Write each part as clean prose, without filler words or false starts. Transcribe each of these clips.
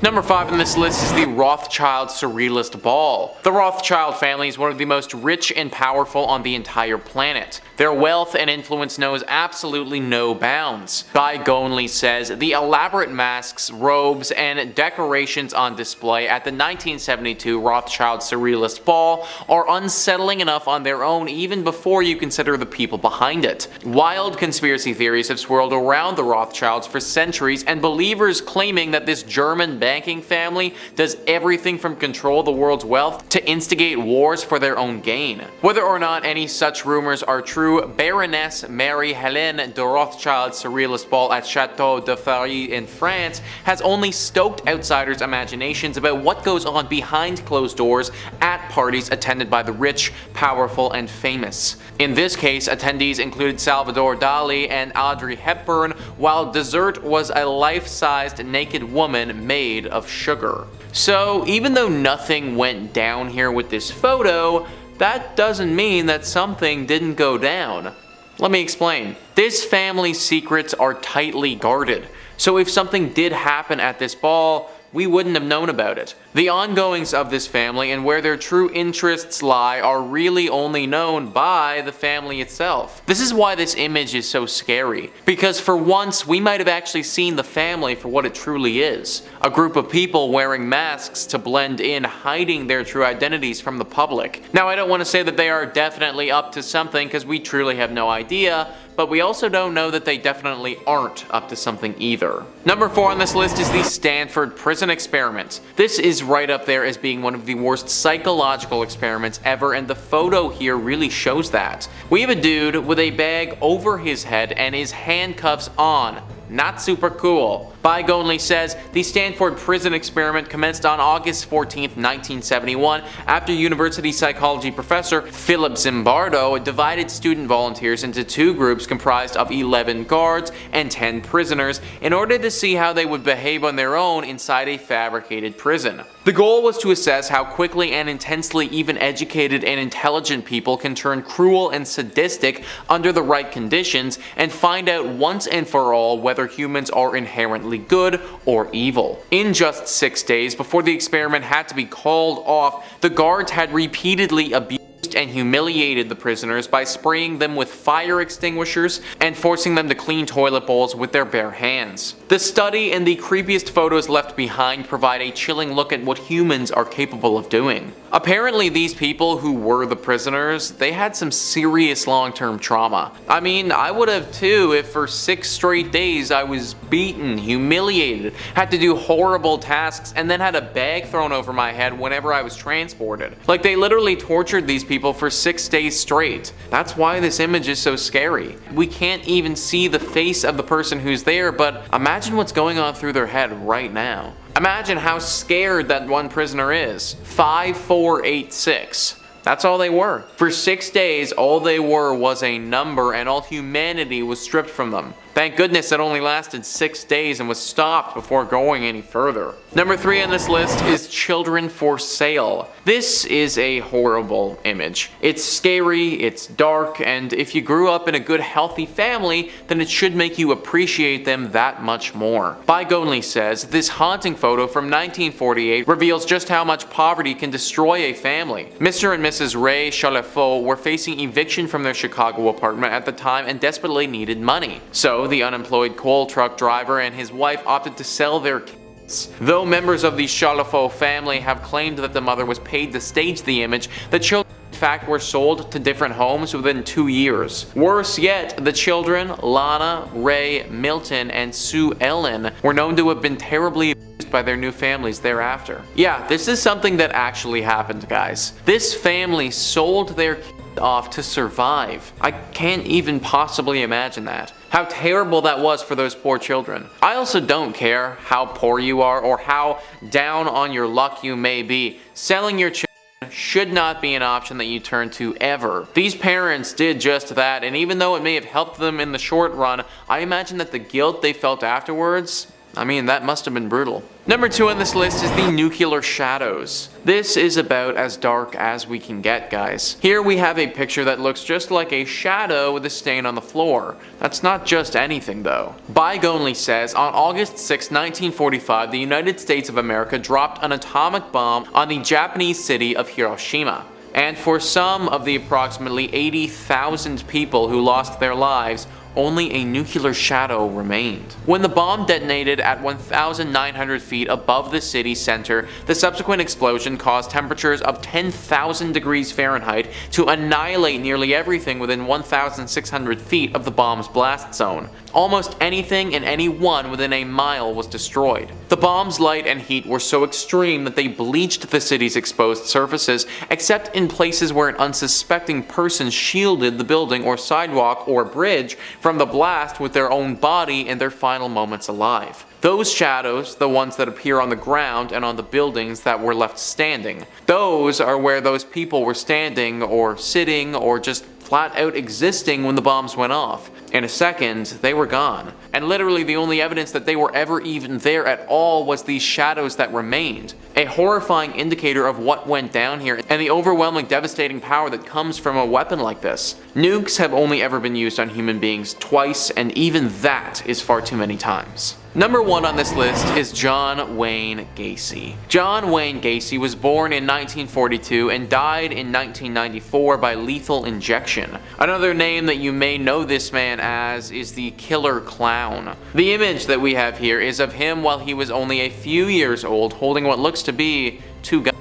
Number 5 on this list is the Rothschild Surrealist Ball. The Rothschild family is one of the most rich and powerful on the entire planet. Their wealth and influence knows absolutely no bounds. Guy Gonley says the elaborate masks, robes, and decorations on display at the 1972 Rothschild Surrealist Ball are unsettling enough on their own even before you consider the people behind it. Wild conspiracy theories have swirled around the Rothschilds for centuries, and believers claiming that this German banking family does everything from control the world's wealth to instigate wars for their own gain. Whether or not any such rumors are true, Baroness Marie-Hélène de Rothschild's Surrealist Ball at Château de Fary in France has only stoked outsiders' imaginations about what goes on behind closed doors at parties attended by the rich, powerful, and famous. In this case, attendees included Salvador Dali and Audrey Hepburn, while dessert was a life-sized naked woman made of sugar. So even though nothing went down here with this photo, that doesn't mean that something didn't go down. Let me explain. This family's secrets are tightly guarded, so if something did happen at this ball, we wouldn't have known about it. The ongoings of this family and where their true interests lie are really only known by the family itself. This is why this image is so scary, because for once we might have actually seen the family for what it truly is. A group of people wearing masks to blend in, hiding their true identities from the public. Now, I don't want to say that they are definitely up to something, because we truly have no idea, but we also don't know that they definitely aren't up to something either. Number 4 on this list is the Stanford prison experiment. This is right up there as being one of the worst psychological experiments ever, and the photo here really shows that. We have a dude with a bag over his head and his handcuffs on. Not super cool. Guy Gonley says the Stanford prison experiment commenced on August 14, 1971, after university psychology professor Philip Zimbardo divided student volunteers into 2 groups comprised of 11 guards and 10 prisoners in order to see how they would behave on their own inside a fabricated prison. The goal was to assess how quickly and intensely even educated and intelligent people can turn cruel and sadistic under the right conditions, and find out once and for all whether humans are inherently good or evil. In just 6 days before the experiment had to be called off, the guards had repeatedly abused and humiliated the prisoners by spraying them with fire extinguishers and forcing them to clean toilet bowls with their bare hands. The study and the creepiest photos left behind provide a chilling look at what humans are capable of doing. Apparently these people who were the prisoners, they had some serious long-term trauma. I mean, I would have too if for 6 straight days I was beaten, humiliated, had to do horrible tasks, and then had a bag thrown over my head whenever I was transported. Like, they literally tortured these people for 6 days straight. That's why this image is so scary. We can't even see the face of the person who's there, but imagine what's going on through their head right now. Imagine how scared that one prisoner is. 5486. That's all they were. For 6 days, all they were was a number, and all humanity was stripped from them. Thank goodness it only lasted 6 days and was stopped before going any further. Number 3 on this list is Children for Sale. This is a horrible image. It's scary, it's dark, and if you grew up in a good healthy family, then it should make you appreciate them that much more. Guy Gonley says this haunting photo from 1948 reveals just how much poverty can destroy a family. Mr. and Mrs. Ray Chalefaux were facing eviction from their Chicago apartment at the time and desperately needed money. So the unemployed coal truck driver and his wife opted to sell their kids. Though members of the Chalefaux family have claimed that the mother was paid to stage the image, the children in fact were sold to different homes within 2 years. Worse yet, the children, Lana, Ray, Milton, and Sue Ellen, were known to have been terribly abused by their new families thereafter. Yeah, this is something that actually happened, guys. This family sold their kids off to survive. I can't even possibly imagine that. How terrible that was for those poor children. I also don't care how poor you are or how down on your luck you may be. Selling your children should not be an option that you turn to ever. These parents did just that, and even though it may have helped them in the short run, I imagine that the guilt they felt afterwards, I mean, that must have been brutal. Number 2 on this list is the nuclear shadows. This is about as dark as we can get, guys. Here we have a picture that looks just like a shadow with a stain on the floor. That's not just anything though. Bygonely says, on August 6, 1945, the United States of America dropped an atomic bomb on the Japanese city of Hiroshima. And for some of the approximately 80,000 people who lost their lives, only a nuclear shadow remained. When the bomb detonated at 1,900 feet above the city center, the subsequent explosion caused temperatures of 10,000 degrees Fahrenheit to annihilate nearly everything within 1,600 feet of the bomb's blast zone. Almost anything and anyone within a mile was destroyed. The bomb's light and heat were so extreme that they bleached the city's exposed surfaces, except in places where an unsuspecting person shielded the building or sidewalk or bridge from the blast with their own body in their final moments alive. Those shadows, the ones that appear on the ground and on the buildings that were left standing, those are where those people were standing or sitting or just flat out existing when the bombs went off. In a second, they were gone. And literally the only evidence that they were ever even there at all was these shadows that remained. A horrifying indicator of what went down here and the overwhelming devastating power that comes from a weapon like this. Nukes have only ever been used on human beings twice, and even that is far too many times. Number 1 on this list is John Wayne Gacy. John Wayne Gacy was born in 1942 and died in 1994 by lethal injection. Another name that you may know this man as is the Killer Clown. The image that we have here is of him while he was only a few years old, holding what looks to be 2 guns.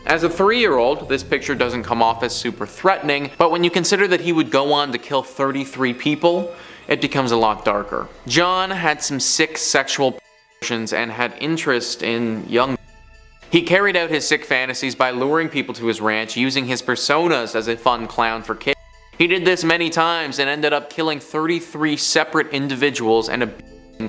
As a 3-year-old, this picture doesn't come off as super threatening, but when you consider that he would go on to kill 33 people, it becomes a lot darker. John had some sick sexual passions and had interest in young. He carried out his sick fantasies by luring people to his ranch, using his personas as a fun clown for kids. He did this many times and ended up killing 33 separate individuals and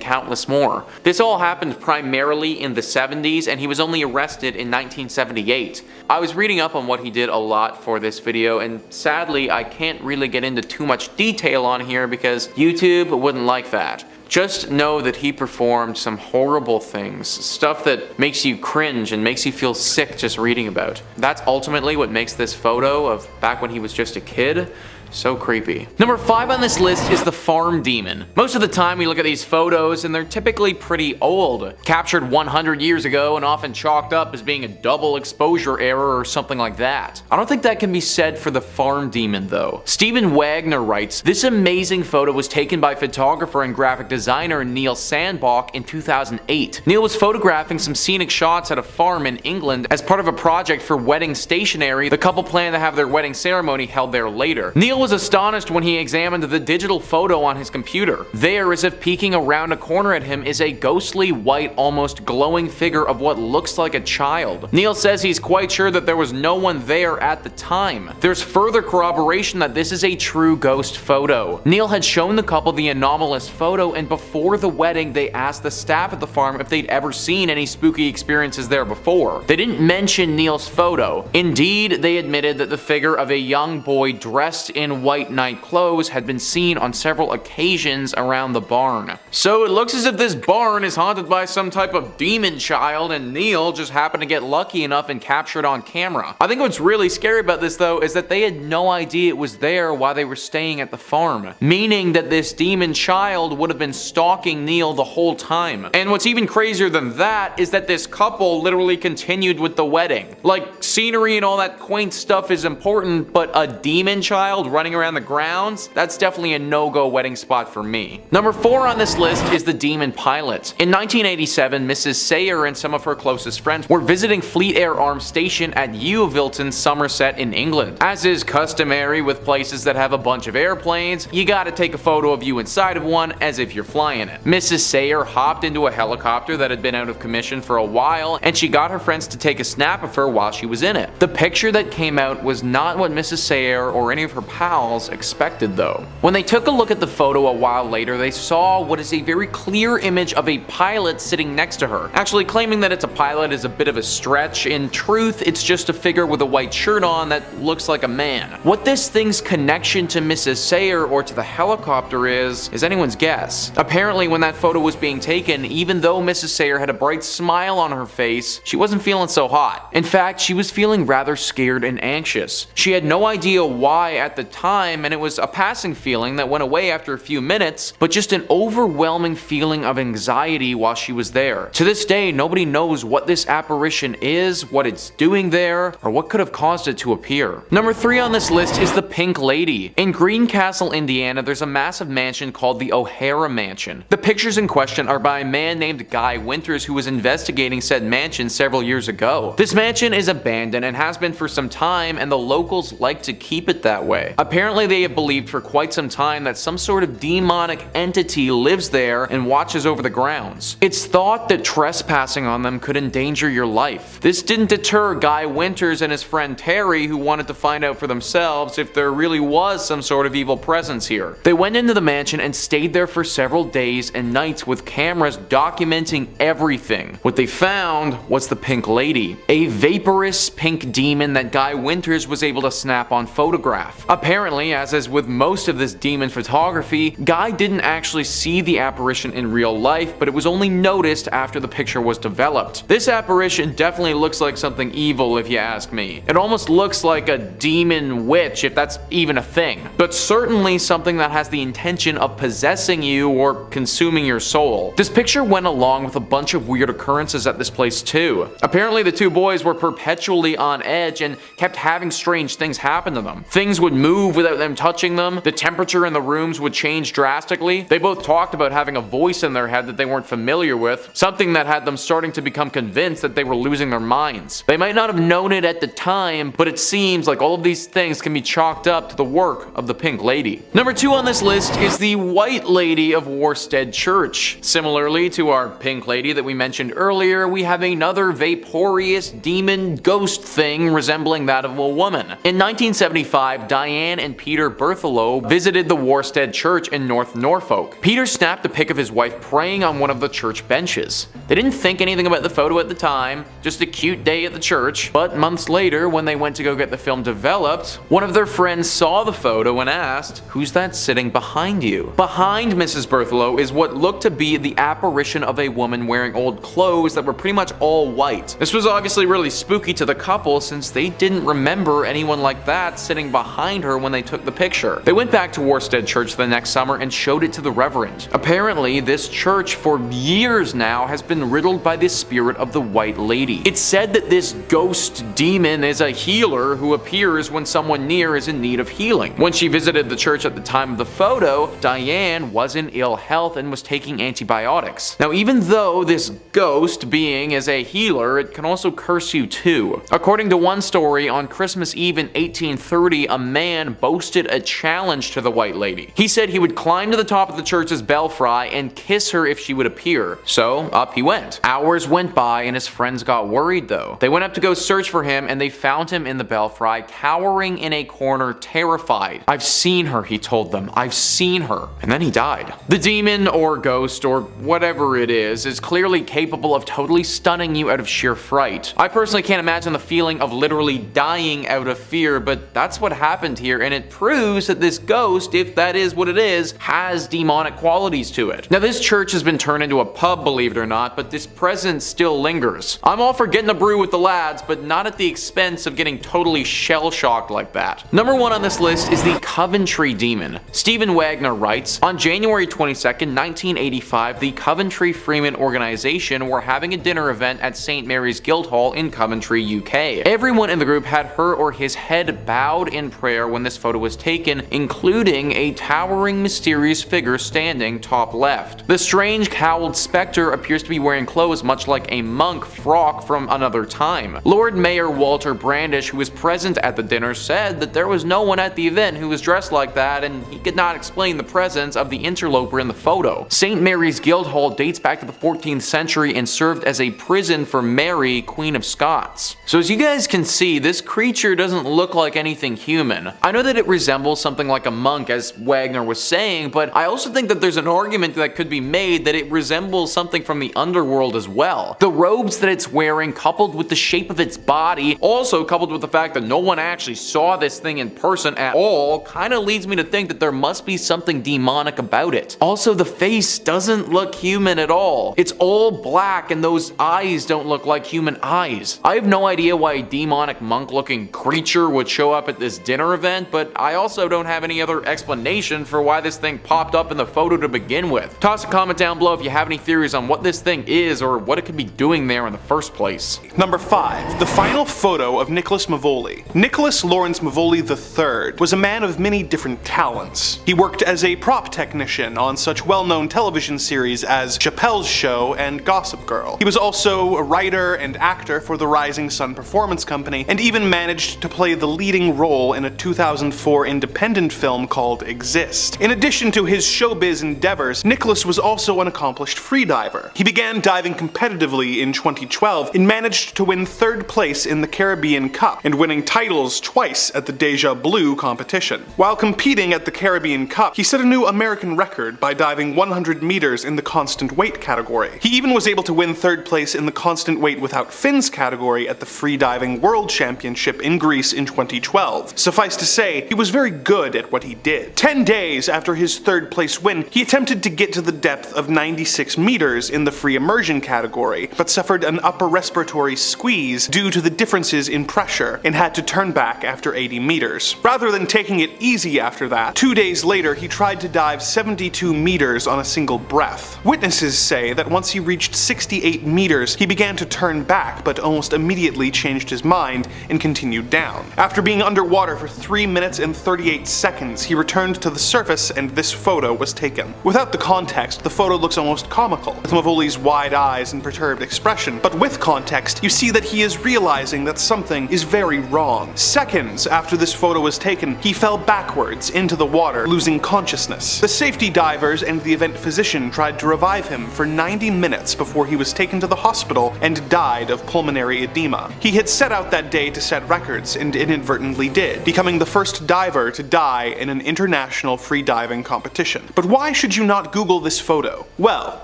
countless more. This all happened primarily in the 70s, and he was only arrested in 1978. I was reading up on what he did a lot for this video, and sadly I can't really get into too much detail on here because YouTube wouldn't like that. Just know that he performed some horrible things, stuff that makes you cringe and makes you feel sick just reading about. That's ultimately what makes this photo of back when he was just a kid so creepy. Number 5 on this list is the Farm Demon. Most of the time we look at these photos and they're typically pretty old, captured 100 years ago and often chalked up as being a double exposure error or something like that. I don't think that can be said for the Farm Demon though. Stephen Wagner writes, this amazing photo was taken by photographer and graphic designer Neil Sandbach in 2008. Neil was photographing some scenic shots at a farm in England as part of a project for wedding stationery. The couple planned to have their wedding ceremony held there later. Neil was astonished when he examined the digital photo on his computer. There, as if peeking around a corner at him, is a ghostly white, almost glowing figure of what looks like a child. Neil says he's quite sure that there was no one there at the time. There's further corroboration that this is a true ghost photo. Neil had shown the couple the anomalous photo, and before the wedding they asked the staff at the farm if they'd ever seen any spooky experiences there before. They didn't mention Neil's photo. Indeed, they admitted that the figure of a young boy dressed in white night clothes had been seen on several occasions around the barn. So it looks as if this barn is haunted by some type of demon child, and Neil just happened to get lucky enough and capture it on camera. I think what's really scary about this though is that they had no idea it was there while they were staying at the farm, meaning that this demon child would have been stalking Neil the whole time. And what's even crazier than that is that this couple literally continued with the wedding. Like, scenery and all that quaint stuff is important, but a demon child running around the grounds? That's definitely a no-go wedding spot for me. Number 4 on this list is the Demon Pilot. In 1987, Mrs. Sayer and some of her closest friends were visiting Fleet Air Arms Station at Yeovilton, Somerset in England. As is customary with places that have a bunch of airplanes, you gotta take a photo of you inside of one as if you're flying it. Mrs. Sayer hopped into a helicopter that had been out of commission for a while, and she got her friends to take a snap of her while she was in it. The picture that came out was not what Mrs. Sayer or any of her pals pals expected though. When they took a look at the photo a while later, they saw what is a very clear image of a pilot sitting next to her. Actually, claiming that it's a pilot is a bit of a stretch. In truth, it's just a figure with a white shirt on that looks like a man. What this thing's connection to Mrs. Sayer or to the helicopter is anyone's guess. Apparently, when that photo was being taken, even though Mrs. Sayer had a bright smile on her face, she wasn't feeling so hot. In fact, she was feeling rather scared and anxious. She had no idea why at the time, and it was a passing feeling that went away after a few minutes, but just an overwhelming feeling of anxiety while she was there. To this day, nobody knows what this apparition is, what it's doing there, or what could have caused it to appear. Number 3 on this list is the Pink Lady. In Greencastle, Indiana, there's a massive mansion called the O'Hara Mansion. The pictures in question are by a man named Guy Winters who was investigating said mansion several years ago. This mansion is abandoned and has been for some time, and the locals like to keep it that way. Apparently, they have believed for quite some time that some sort of demonic entity lives there and watches over the grounds. It's thought that trespassing on them could endanger your life. This didn't deter Guy Winters and his friend Terry, who wanted to find out for themselves if there really was some sort of evil presence here. They went into the mansion and stayed there for several days and nights with cameras documenting everything. What they found was the Pink Lady, a vaporous pink demon that Guy Winters was able to snap on photograph. Apparently, as is with most of this demon photography, Guy didn't actually see the apparition in real life, but it was only noticed after the picture was developed. This apparition definitely looks like something evil if you ask me. It almost looks like a demon witch, if that's even a thing, but certainly something that has the intention of possessing you or consuming your soul. This picture went along with a bunch of weird occurrences at this place too. Apparently the two boys were perpetually on edge and kept having strange things happen to them. Things would move without them touching them, the temperature in the rooms would change drastically. They both talked about having a voice in their head that they weren't familiar with, something that had them starting to become convinced that they were losing their minds. They might not have known it at the time, but it seems like all of these things can be chalked up to the work of the Pink Lady. Number 2 on this list is the White Lady of Warstead Church. Similarly to our Pink Lady that we mentioned earlier, we have another vaporous demon ghost thing resembling that of a woman. In 1975, Diane and Peter Berthelot visited the Warstead Church in North Norfolk. Peter snapped a pic of his wife praying on one of the church benches. They didn't think anything about the photo at the time, just a cute day at the church, but months later when they went to go get the film developed, one of their friends saw the photo and asked, "Who's that sitting behind you?" Behind Mrs. Berthelot is what looked to be the apparition of a woman wearing old clothes that were pretty much all white. This was obviously really spooky to the couple since they didn't remember anyone like that sitting behind her when they took the picture. They went back to Warstead Church the next summer and showed it to the Reverend. Apparently, this church for years now has been riddled by the spirit of the White Lady. It's said that this ghost demon is a healer who appears when someone near is in need of healing. When she visited the church at the time of the photo, Diane was in ill health and was taking antibiotics. Now, even though this ghost being is a healer, it can also curse you too. According to one story, on Christmas Eve in 1830, a man boasted a challenge to the White Lady. He said he would climb to the top of the church's belfry and kiss her if she would appear. So up he went. Hours went by and his friends got worried though. They went up to go search for him and they found him in the belfry, cowering in a corner, terrified. "I've seen her," he told them. "I've seen her." And then he died. The demon or ghost or whatever it is clearly capable of totally stunning you out of sheer fright. I personally can't imagine the feeling of literally dying out of fear, but that's what happened here, and it proves that this ghost, if that is what it is, has demonic qualities to it. Now this church has been turned into a pub, believe it or not, but this presence still lingers. I'm all for getting a brew with the lads, but not at the expense of getting totally shell-shocked like that. Number 1 on this list is the Coventry Demon. Stephen Wagner writes, on January 22nd, 1985, the Coventry Freeman organization were having a dinner event at St. Mary's Guildhall in Coventry, UK. Everyone in the group had her or his head bowed in prayer when this photo was taken, including a towering mysterious figure standing top left. The strange cowled specter appears to be wearing clothes much like a monk frock from another time. Lord Mayor Walter Brandish, who was present at the dinner, said that there was no one at the event who was dressed like that, and he could not explain the presence of the interloper in the photo. St. Mary's Guildhall dates back to the 14th century and served as a prison for Mary, Queen of Scots. So as you guys can see, this creature doesn't look like anything human. I know that it resembles something like a monk, as Wagner was saying, but I also think that there's an argument that could be made that it resembles something from the underworld as well. The robes that it's wearing, coupled with the shape of its body, also coupled with the fact that no one actually saw this thing in person at all, kind of leads me to think that there must be something demonic about it. Also, the face doesn't look human at all. It's all black and those eyes don't look like human eyes. I have no idea why a demonic monk-looking creature would show up at this dinner event, but I also don't have any other explanation for why this thing popped up in the photo to begin with. Toss a comment down below if you have any theories on what this thing is or what it could be doing there in the first place. Number 5. The final photo of Nicholas Movoli. Nicholas Lawrence Movoli III was a man of many different talents. He worked as a prop technician on such well-known television series as Chappelle's Show and Gossip Girl. He was also a writer and actor for the Rising Sun Performance Company, and even managed to play the leading role in a 2004 independent film called Exist. In addition to his showbiz endeavors, Nicholas was also an accomplished freediver. He began diving competitively in 2012 and managed to win 3rd place in the Caribbean Cup, and winning titles twice at the Deja Blue competition. While competing at the Caribbean Cup, he set a new American record by diving 100 meters in the constant weight category. He even was able to win 3rd place in the constant weight without fins category at the Freediving World Championship in Greece in 2012. Suffice to say, he was very good at what he did. 10 days after his 3rd place win, he attempted to get to the depth of 96 meters in the free immersion category, but suffered an upper respiratory squeeze due to the differences in pressure and had to turn back after 80 meters. Rather than taking it easy after that, 2 days later he tried to dive 72 meters on a single breath. Witnesses say that once he reached 68 meters, he began to turn back, but almost immediately changed his mind and continued down. After being underwater for 3 minutes and 38 seconds, he returned to the surface and this photo was taken. Without the context, the photo looks almost comical, with Movoli's wide eyes and perturbed expression, but with context, you see that he is realizing that something is very wrong. Seconds after this photo was taken, he fell backwards into the water, losing consciousness. The safety divers and the event physician tried to revive him for 90 minutes before he was taken to the hospital and died of pulmonary edema. He had set out that day to set records and inadvertently did, becoming the first diver to die in an international free diving competition. But why should you not Google this photo? Well,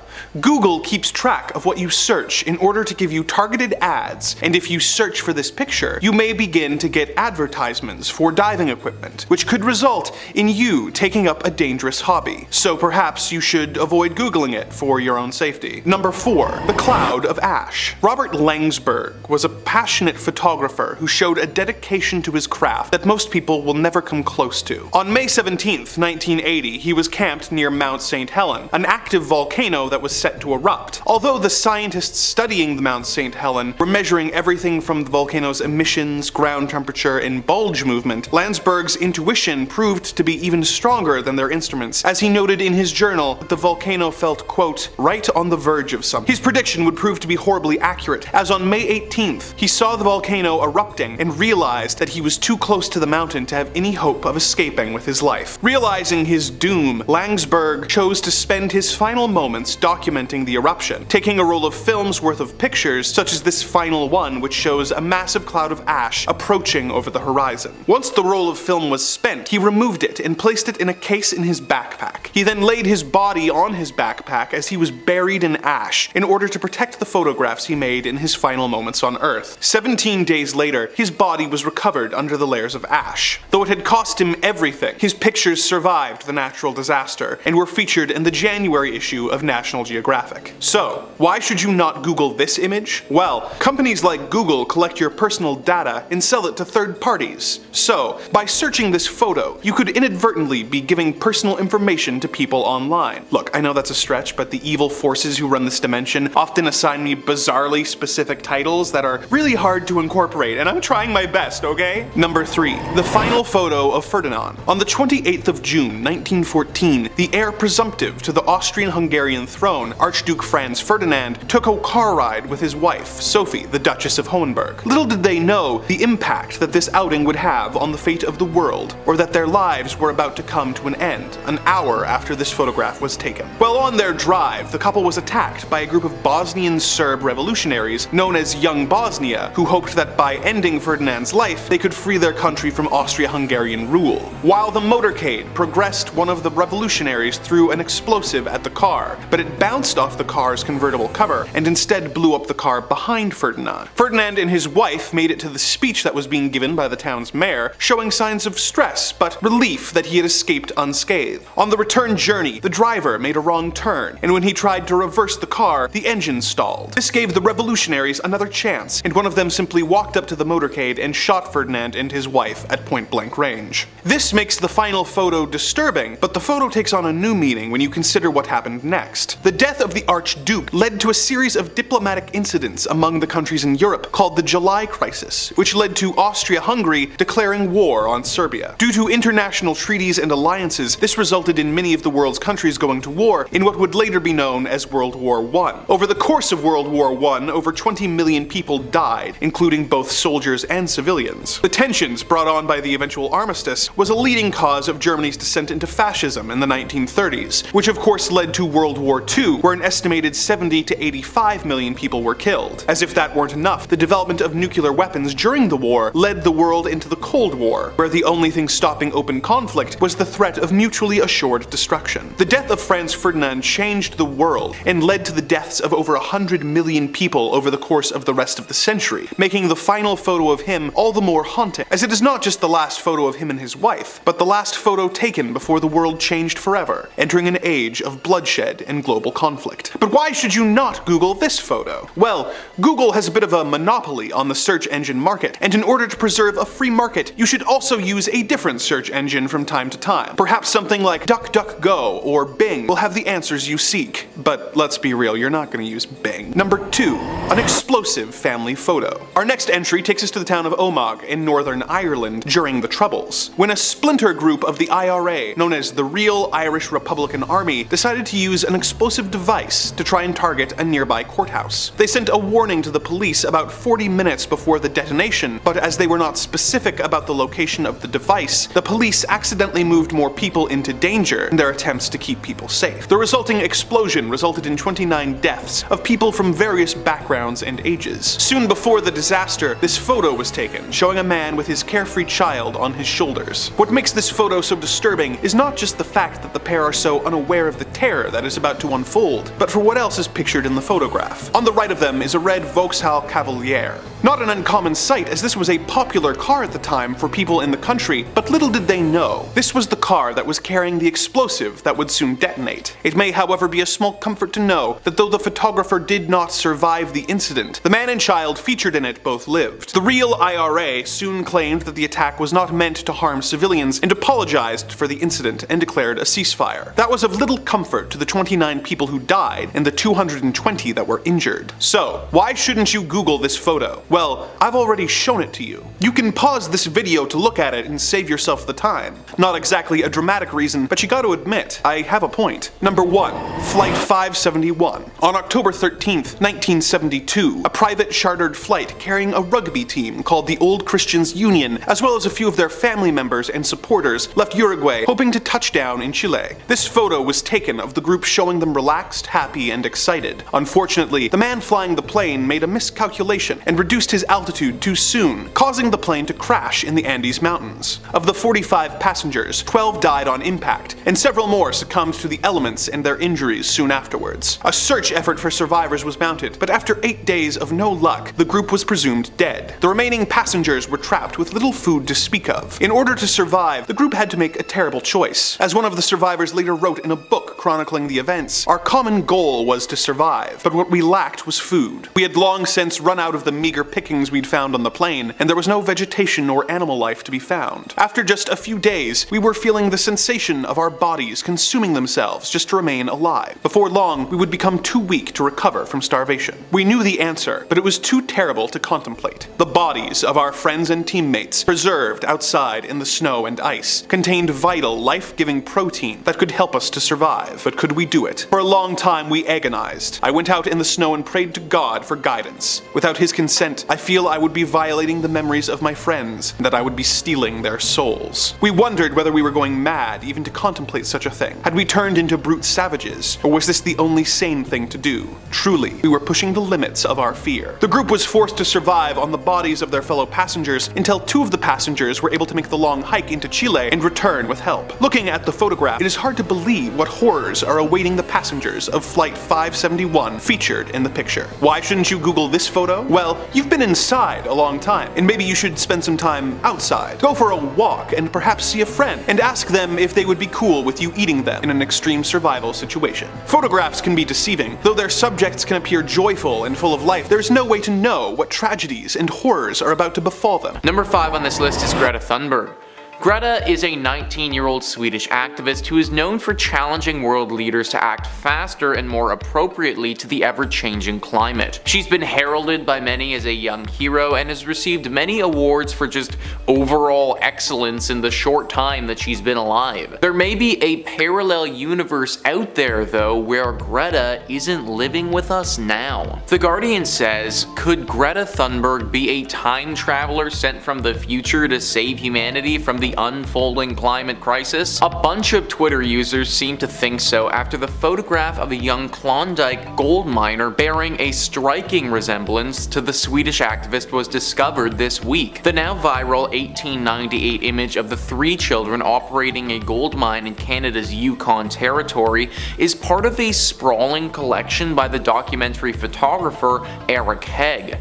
Google keeps track of what you search in order to give you targeted ads, and if you search for this picture, you may begin to get advertisements for diving equipment, which could result in you taking up a dangerous hobby. So perhaps you should avoid Googling it for your own safety. Number 4. The Cloud of Ash. Robert Langsberg was a passionate photographer who showed a dedication to his craft that most people will never come close to. On May 17th, 1980, he was camped near Mount St. Helen, an active volcano that was set to erupt. Although the scientists studying the Mount St. Helen were measuring everything from the volcano's emissions, ground temperature, and bulge movement, Landsberg's intuition proved to be even stronger than their instruments, as he noted in his journal that the volcano felt, quote, right on the verge of something. His prediction would prove to be horribly accurate, as on May 18th, he saw the volcano erupting and realized that he was too close to the mountain to have any hope of escaping with his life. Realizing his doom, Langsberg chose to spend his final moments documenting the eruption, taking a roll of film's worth of pictures, such as this final one which shows a massive cloud of ash approaching over the horizon. Once the roll of film was spent, he removed it and placed it in a case in his backpack. He then laid his body on his backpack as he was buried in ash in order to protect the photographs he made in his final moments on Earth. 17 days later, his body was recovered under the layers of ash. Though it had cost him everything, his pictures survived the natural disaster and were featured in the January issue of National Geographic. So, why should you not Google this image? Well, companies like Google collect your personal data and sell it to third parties. So, by searching this photo, you could inadvertently be giving personal information to people online. Look, I know that's a stretch, but the evil forces who run this dimension often assign me bizarrely specific titles that are really hard to incorporate, and I'm trying my best, okay? Number 3. The final photo of Ferdinand. On the 28th of June, 1914, the heir presumptive to the Austrian-Hungarian throne throne, Archduke Franz Ferdinand took a car ride with his wife, Sophie, the Duchess of Hohenberg. Little did they know the impact that this outing would have on the fate of the world, or that their lives were about to come to an end, an hour after this photograph was taken. While on their drive, the couple was attacked by a group of Bosnian Serb revolutionaries known as Young Bosnia, who hoped that by ending Ferdinand's life, they could free their country from Austria-Hungarian rule. While the motorcade progressed, one of the revolutionaries threw an explosive at the car, but it bounced off the car's convertible cover and instead blew up the car behind Ferdinand. Ferdinand and his wife made it to the speech that was being given by the town's mayor, showing signs of stress but relief that he had escaped unscathed. On the return journey, the driver made a wrong turn, and when he tried to reverse the car, the engine stalled. This gave the revolutionaries another chance, and one of them simply walked up to the motorcade and shot Ferdinand and his wife at point-blank range. This makes the final photo disturbing, but the photo takes on a new meaning when you consider what happened next. The death of the Archduke led to a series of diplomatic incidents among the countries in Europe called the July Crisis, which led to Austria-Hungary declaring war on Serbia. Due to international treaties and alliances, this resulted in many of the world's countries going to war in what would later be known as World War I. Over the course of World War I, over 20 million people died, including both soldiers and civilians. The tensions brought on by the eventual armistice was a leading cause of Germany's descent into fascism in the 1930s, which of course led to World War II, where an estimated 70 to 85 million people were killed. As if that weren't enough, the development of nuclear weapons during the war led the world into the Cold War, where the only thing stopping open conflict was the threat of mutually assured destruction. The death of Franz Ferdinand changed the world and led to the deaths of over 100 million people over the course of the rest of the century, making the final photo of him all the more haunting, as it is not just the last photo of him and his wife, but the last photo taken before the world changed forever, entering an age of bloodshed and global conflict. But why should you not Google this photo? Well, Google has a bit of a monopoly on the search engine market, and in order to preserve a free market, you should also use a different search engine from time to time. Perhaps something like DuckDuckGo or Bing will have the answers you seek. But let's be real, you're not going to use Bing. Number 2. An explosive family photo. Our next entry takes us to the town of Omagh in Northern Ireland during the Troubles, when a splinter group of the IRA, known as the Real Irish Republican Army, decided to use an explosive device to try and target a nearby courthouse. They sent a warning to the police about 40 minutes before the detonation, but as they were not specific about the location of the device, the police accidentally moved more people into danger in their attempts to keep people safe. The resulting explosion resulted in 29 deaths of people from various backgrounds and ages. Soon before the disaster, this photo was taken, showing a man with his carefree child on his shoulders. What makes this photo so disturbing is not just the fact that the pair are so unaware of the terror that is about to unfold, but for what else is pictured in the photograph. On the right of them is a red Vauxhall Cavalier. Not an uncommon sight, as this was a popular car at the time for people in the country, but little did they know, this was the car that was carrying the explosive that would soon detonate. It may, however, be a small comfort to know that though the photographer did not survive the incident, the man and child featured in it both lived. The Real IRA soon claimed that the attack was not meant to harm civilians and apologized for the incident and declared a ceasefire. That was of little comfort to the 29 people who died and the 220 that were injured. So, why shouldn't you Google this photo? Well, I've already shown it to you. You can pause this video to look at it and save yourself the time. Not exactly a dramatic reason, but you gotta admit, I have a point. Number 1. Flight 571. On October 13th, 1972, a private chartered flight carrying a rugby team called the Old Christians Union, as well as a few of their family members and supporters, left Uruguay, hoping to touch down in Chile. This photo was taken of the group showing them relaxed, happy, and excited. Unfortunately, the man flying the plane made a miscalculation and reduced his altitude too soon, causing the plane to crash in the Andes Mountains. Of the 45 passengers, 12 died on impact, and several more succumbed to the elements and their injuries soon afterwards. A search effort for survivors was mounted, but after 8 days of no luck, the group was presumed dead. The remaining passengers were trapped with little food to speak of. In order to survive, the group had to make a terrible choice. As one of the survivors later wrote in a book chronicling the events, our common goal was to survive, but what we lacked was food. We had long since run out of the meager pickings we'd found on the plane, and there was no vegetation or animal life to be found. After just a few days, we were feeling the sensation of our bodies consuming themselves just to remain alive. Before long, we would become too weak to recover from starvation. We knew the answer, but it was too terrible to contemplate. The bodies of our friends and teammates, preserved outside in the snow and ice, contained vital, life-giving protein that could help us to survive. But could we do it? For a long time we agonized. I went out in the snow and prayed to God for guidance. Without his consent, I feel I would be violating the memories of my friends, and that I would be stealing their souls. We wondered whether we were going mad even to contemplate such a thing. Had we turned into brute savages, or was this the only sane thing to do? Truly, we were pushing the limits of our fear. The group was forced to survive on the bodies of their fellow passengers until 2 of the passengers were able to make the long hike into Chile and return with help. Looking at the photograph, it is hard to believe what horrors are awaiting the passengers of Flight 571 featured in the picture. Why shouldn't you Google this photo? Well, you've been inside a long time, and maybe you should spend some time outside. Go for a walk and perhaps see a friend, and ask them if they would be cool with you eating them in an extreme survival situation. Photographs can be deceiving. Though their subjects can appear joyful and full of life, there's no way to know what tragedies and horrors are about to befall them. Number 5 on this list is Greta Thunberg. Greta is a 19-year-old Swedish activist who is known for challenging world leaders to act faster and more appropriately to the ever-changing climate. She's been heralded by many as a young hero and has received many awards for just overall excellence in the short time that she's been alive. There may be a parallel universe out there though where Greta isn't living with us now. The Guardian says, could Greta Thunberg be a time traveler sent from the future to save humanity from the unfolding climate crisis? A bunch of Twitter users seem to think so after the photograph of a young Klondike gold miner bearing a striking resemblance to the Swedish activist was discovered this week. The now viral 1898 image of the 3 children operating a gold mine in Canada's Yukon Territory is part of a sprawling collection by the documentary photographer Eric Hegg.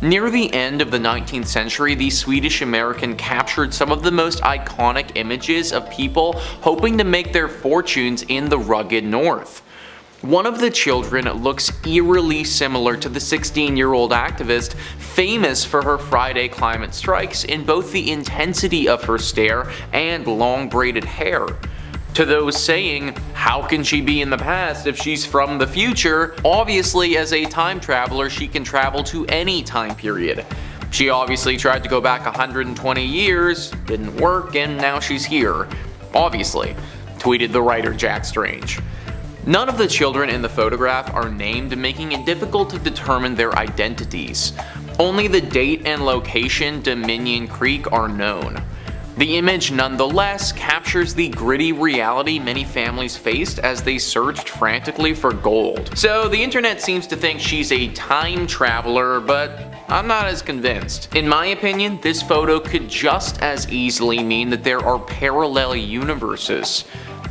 Near the end of the 19th century, the Swedish-American captured some of the most iconic images of people hoping to make their fortunes in the rugged north. One of the children looks eerily similar to the 16-year-old activist, famous for her Friday climate strikes in both the intensity of her stare and long braided hair. To those saying, how can she be in the past if she's from the future? Obviously, as a time traveler, she can travel to any time period. She obviously tried to go back 120 years, didn't work, and now she's here. Obviously, tweeted the writer Jack Strange. None of the children in the photograph are named, making it difficult to determine their identities. Only the date and location, Dominion Creek, are known. The image nonetheless captures the gritty reality many families faced as they searched frantically for gold. So the internet seems to think she's a time traveler, but I'm not as convinced. In my opinion, this photo could just as easily mean that there are parallel universes.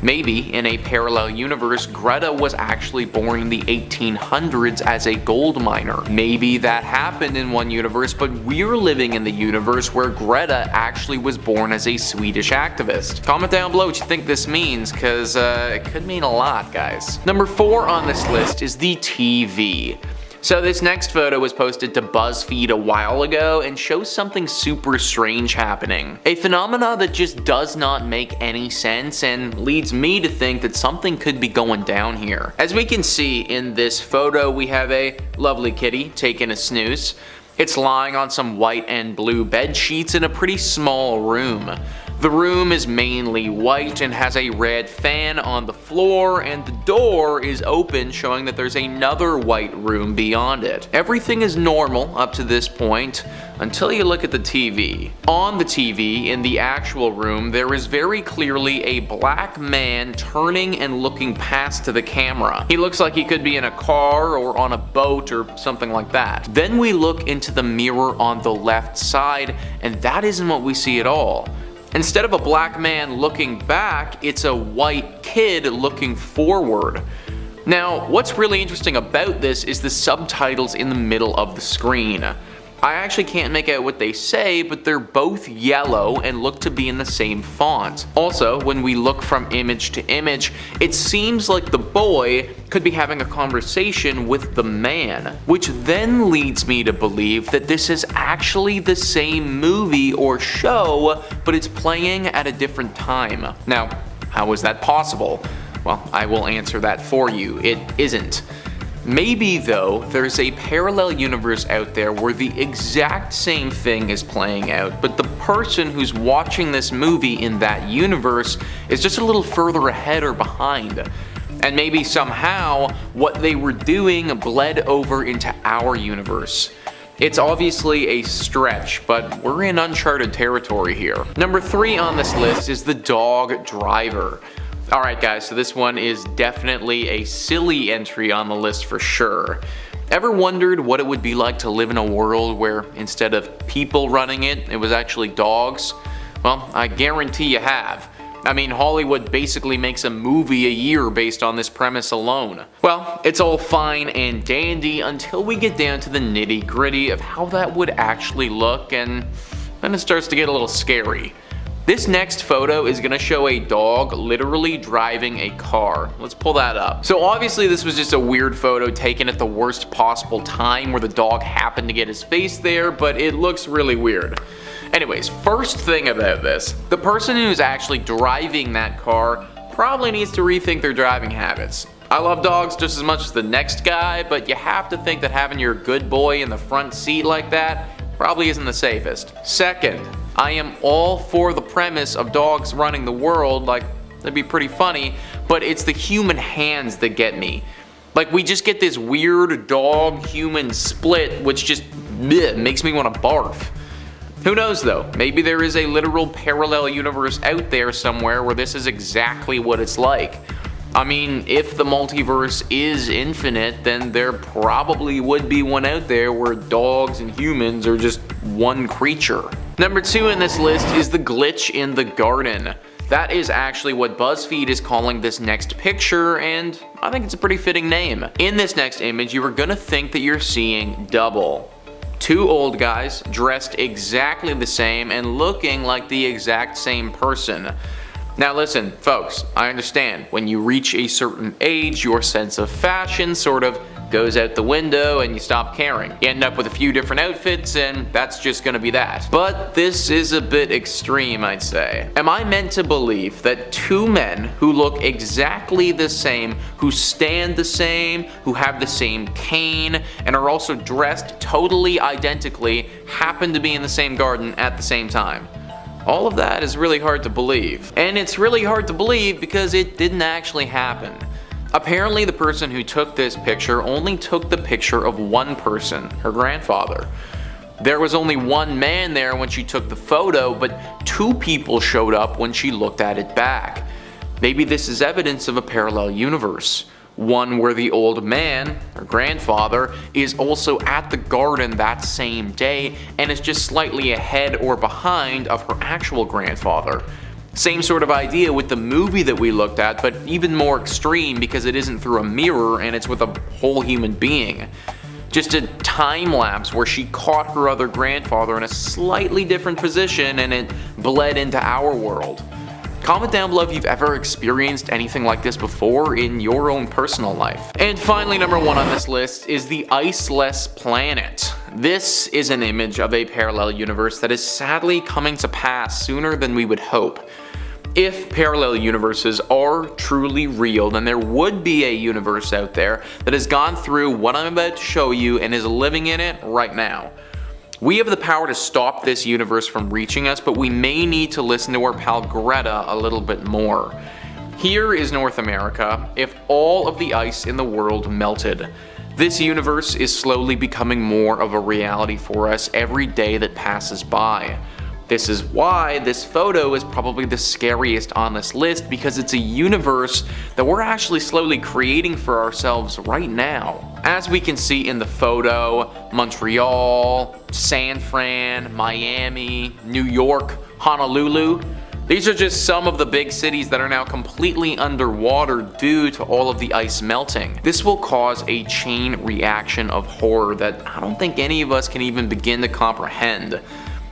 Maybe, in a parallel universe, Greta was actually born in the 1800s as a gold miner. Maybe that happened in one universe, but we're living in the universe where Greta actually was born as a Swedish activist. Comment down below what you think this means, cause it could mean a lot, guys. Number 4 on this list is the TV. So this next photo was posted to BuzzFeed a while ago and shows something super strange happening. A phenomena that just does not make any sense and leads me to think that something could be going down here. As we can see in this photo, we have a lovely kitty taking a snooze. It's lying on some white and blue bed sheets in a pretty small room. The room is mainly white and has a red fan on the floor, and the door is open, showing that there's another white room beyond it. Everything is normal up to this point, until you look at the TV. On the TV, in the actual room, there is very clearly a black man turning and looking past to the camera. He looks like he could be in a car or on a boat or something like that. Then we look into the mirror on the left side, and that isn't what we see at all. Instead of a black man looking back, it's a white kid looking forward. Now, what's really interesting about this is the subtitles in the middle of the screen. I actually can't make out what they say, but they're both yellow and look to be in the same font. Also, when we look from image to image, it seems like the boy could be having a conversation with the man, which then leads me to believe that this is actually the same movie or show, but it's playing at a different time. Now, how is that possible? Well, I will answer that for you. It isn't. Maybe though, there's a parallel universe out there where the exact same thing is playing out, but the person who's watching this movie in that universe is just a little further ahead or behind. And maybe somehow what they were doing bled over into our universe. It's obviously a stretch, but we're in uncharted territory here. Number 3 on this list is the dog driver. Alright guys, so this one is definitely a silly entry on the list for sure. Ever wondered what it would be like to live in a world where instead of people running it, it was actually dogs? Well, I guarantee you have. I mean, Hollywood basically makes a movie a year based on this premise alone. Well, it's all fine and dandy until we get down to the nitty-gritty of how that would actually look, and then it starts to get a little scary. This next photo is gonna show a dog literally driving a car. Let's pull that up. So obviously this was just a weird photo taken at the worst possible time where the dog happened to get his face there, but it looks really weird. Anyways, first thing about this, the person who's actually driving that car probably needs to rethink their driving habits. I love dogs just as much as the next guy, but you have to think that having your good boy in the front seat like that probably isn't the safest. Second, I am all for the premise of dogs running the world, like that'd be pretty funny, but it's the human hands that get me. Like we just get this weird dog-human split which just makes me want to barf. Who knows though, maybe there is a literal parallel universe out there somewhere where this is exactly what it's like. I mean, if the multiverse is infinite, then there probably would be one out there where dogs and humans are just one creature. Number 2 in this list is the glitch in the garden. That is actually what BuzzFeed is calling this next picture, and I think it's a pretty fitting name. In this next image, you are gonna think that you're seeing double. 2 old guys dressed exactly the same and looking like the exact same person. Now listen, folks, I understand when you reach a certain age, your sense of fashion sort of goes out the window and you stop caring. You end up with a few different outfits and that's just gonna be that. But this is a bit extreme, I'd say. Am I meant to believe that 2 men who look exactly the same, who stand the same, who have the same cane, and are also dressed totally identically, happen to be in the same garden at the same time? All of that is really hard to believe. And it's really hard to believe because it didn't actually happen. Apparently the person who took this picture only took the picture of one person, her grandfather. There was only one man there when she took the photo, but 2 people showed up when she looked at it back. Maybe this is evidence of a parallel universe. One where the old man, her grandfather, is also at the garden that same day and is just slightly ahead or behind of her actual grandfather. Same sort of idea with the movie that we looked at, but even more extreme because it isn't through a mirror and it's with a whole human being. Just a time lapse where she caught her other grandfather in a slightly different position and it bled into our world. Comment down below if you've ever experienced anything like this before in your own personal life. And finally, number 1 on this list is the Iceless Planet. This is an image of a parallel universe that is sadly coming to pass sooner than we would hope. If parallel universes are truly real, then there would be a universe out there that has gone through what I'm about to show you and is living in it right now. We have the power to stop this universe from reaching us, but we may need to listen to our pal Greta a little bit more. Here is North America if all of the ice in the world melted. This universe is slowly becoming more of a reality for us every day that passes by. This is why this photo is probably the scariest on this list, because it's a universe that we're actually slowly creating for ourselves right now. As we can see in the photo, Montreal, San Fran, Miami, New York, Honolulu, these are just some of the big cities that are now completely underwater due to all of the ice melting. This will cause a chain reaction of horror that I don't think any of us can even begin to comprehend.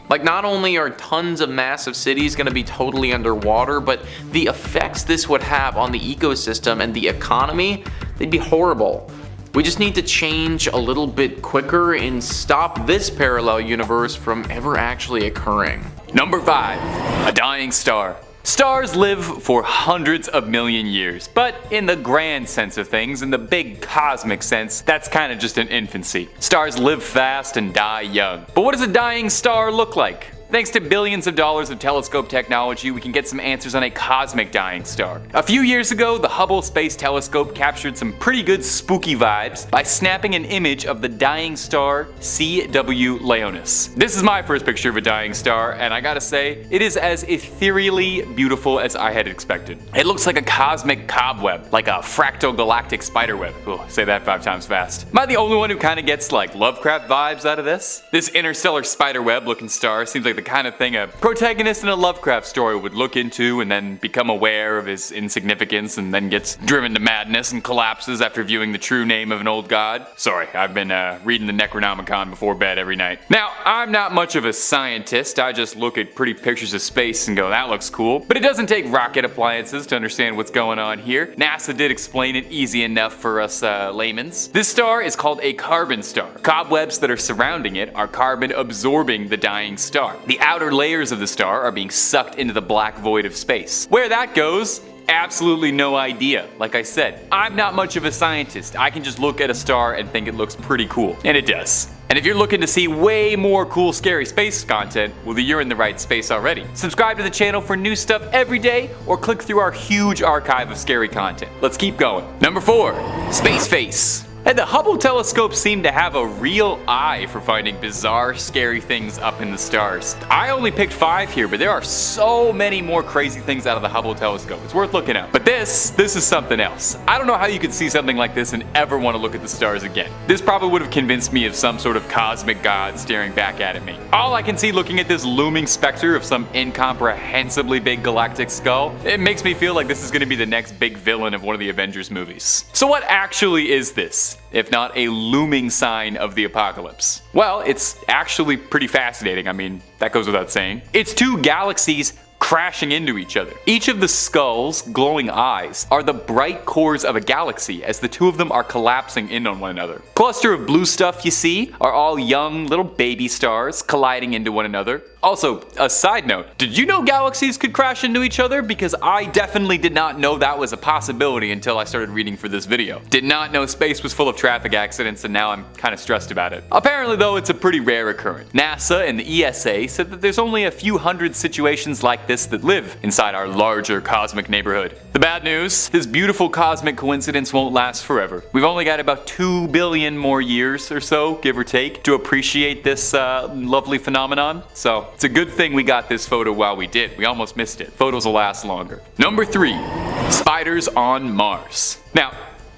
Like, not only are tons of massive cities going to be totally underwater, but the effects this would have on the ecosystem and the economy, they'd be horrible. We just need to change a little bit quicker and stop this parallel universe from ever actually occurring. Number 5. A dying star. Stars live for hundreds of million years, but in the grand sense of things, in the big cosmic sense, that's kinda just an infancy. Stars live fast and die young. But what does a dying star look like? Thanks to billions of dollars of telescope technology, we can get some answers on a cosmic dying star. A few years ago, the Hubble Space Telescope captured some pretty good spooky vibes by snapping an image of the dying star CW Leonis. This is my first picture of a dying star, and I gotta say, it is as ethereally beautiful as I had expected. It looks like a cosmic cobweb, like a fractal galactic spiderweb. Oh, say that 5 times fast. Am I the only one who kinda gets like Lovecraft vibes out of this? This interstellar spiderweb looking star seems like the kind of thing a protagonist in a Lovecraft story would look into and then become aware of his insignificance and then gets driven to madness and collapses after viewing the true name of an old god. Sorry, I've been reading the Necronomicon before bed every night. Now, I'm not much of a scientist, I just look at pretty pictures of space and go, that looks cool. But it doesn't take rocket appliances to understand what's going on here. NASA did explain it easy enough for us layman's. This star is called a carbon star. Cobwebs that are surrounding it are carbon absorbing the dying star. The outer layers of the star are being sucked into the black void of space. Where that goes, absolutely no idea. Like I said, I'm not much of a scientist. I can just look at a star and think it looks pretty cool. And it does. And if you're looking to see way more cool scary space content, well then you're in the right space already. Subscribe to the channel for new stuff every day or click through our huge archive of scary content. Let's keep going. Number 4. Space Face. And the Hubble telescope seemed to have a real eye for finding bizarre, scary things up in the stars. I only picked 5 here, but there are so many more crazy things out of the Hubble telescope. It's worth looking at. But this is something else. I don't know how you could see something like this and ever want to look at the stars again. This probably would have convinced me of some sort of cosmic god staring back at me. All I can see looking at this looming specter of some incomprehensibly big galactic skull, it makes me feel like this is going to be the next big villain of one of the Avengers movies. So what actually is this, if not a looming sign of the apocalypse? Well, it's actually pretty fascinating. I mean, that goes without saying. It's 2 galaxies crashing into each other. Each of the skull's glowing eyes are the bright cores of a galaxy as the 2 of them are collapsing in on one another. Cluster of blue stuff you see are all young little baby stars colliding into one another. Also, a side note, did you know galaxies could crash into each other? Because I definitely did not know that was a possibility until I started reading for this video. Did not know space was full of traffic accidents, and now I'm kind of stressed about it. Apparently though, it's a pretty rare occurrence. NASA and the ESA said that there's only a few hundred situations like this that live inside our larger cosmic neighborhood. The bad news, this beautiful cosmic coincidence won't last forever. We've only got about 2 billion more years or so, give or take, to appreciate this lovely phenomenon. So it's a good thing we got this photo while we did. We almost missed it. Photos will last longer. Number 3, spiders on Mars. Now,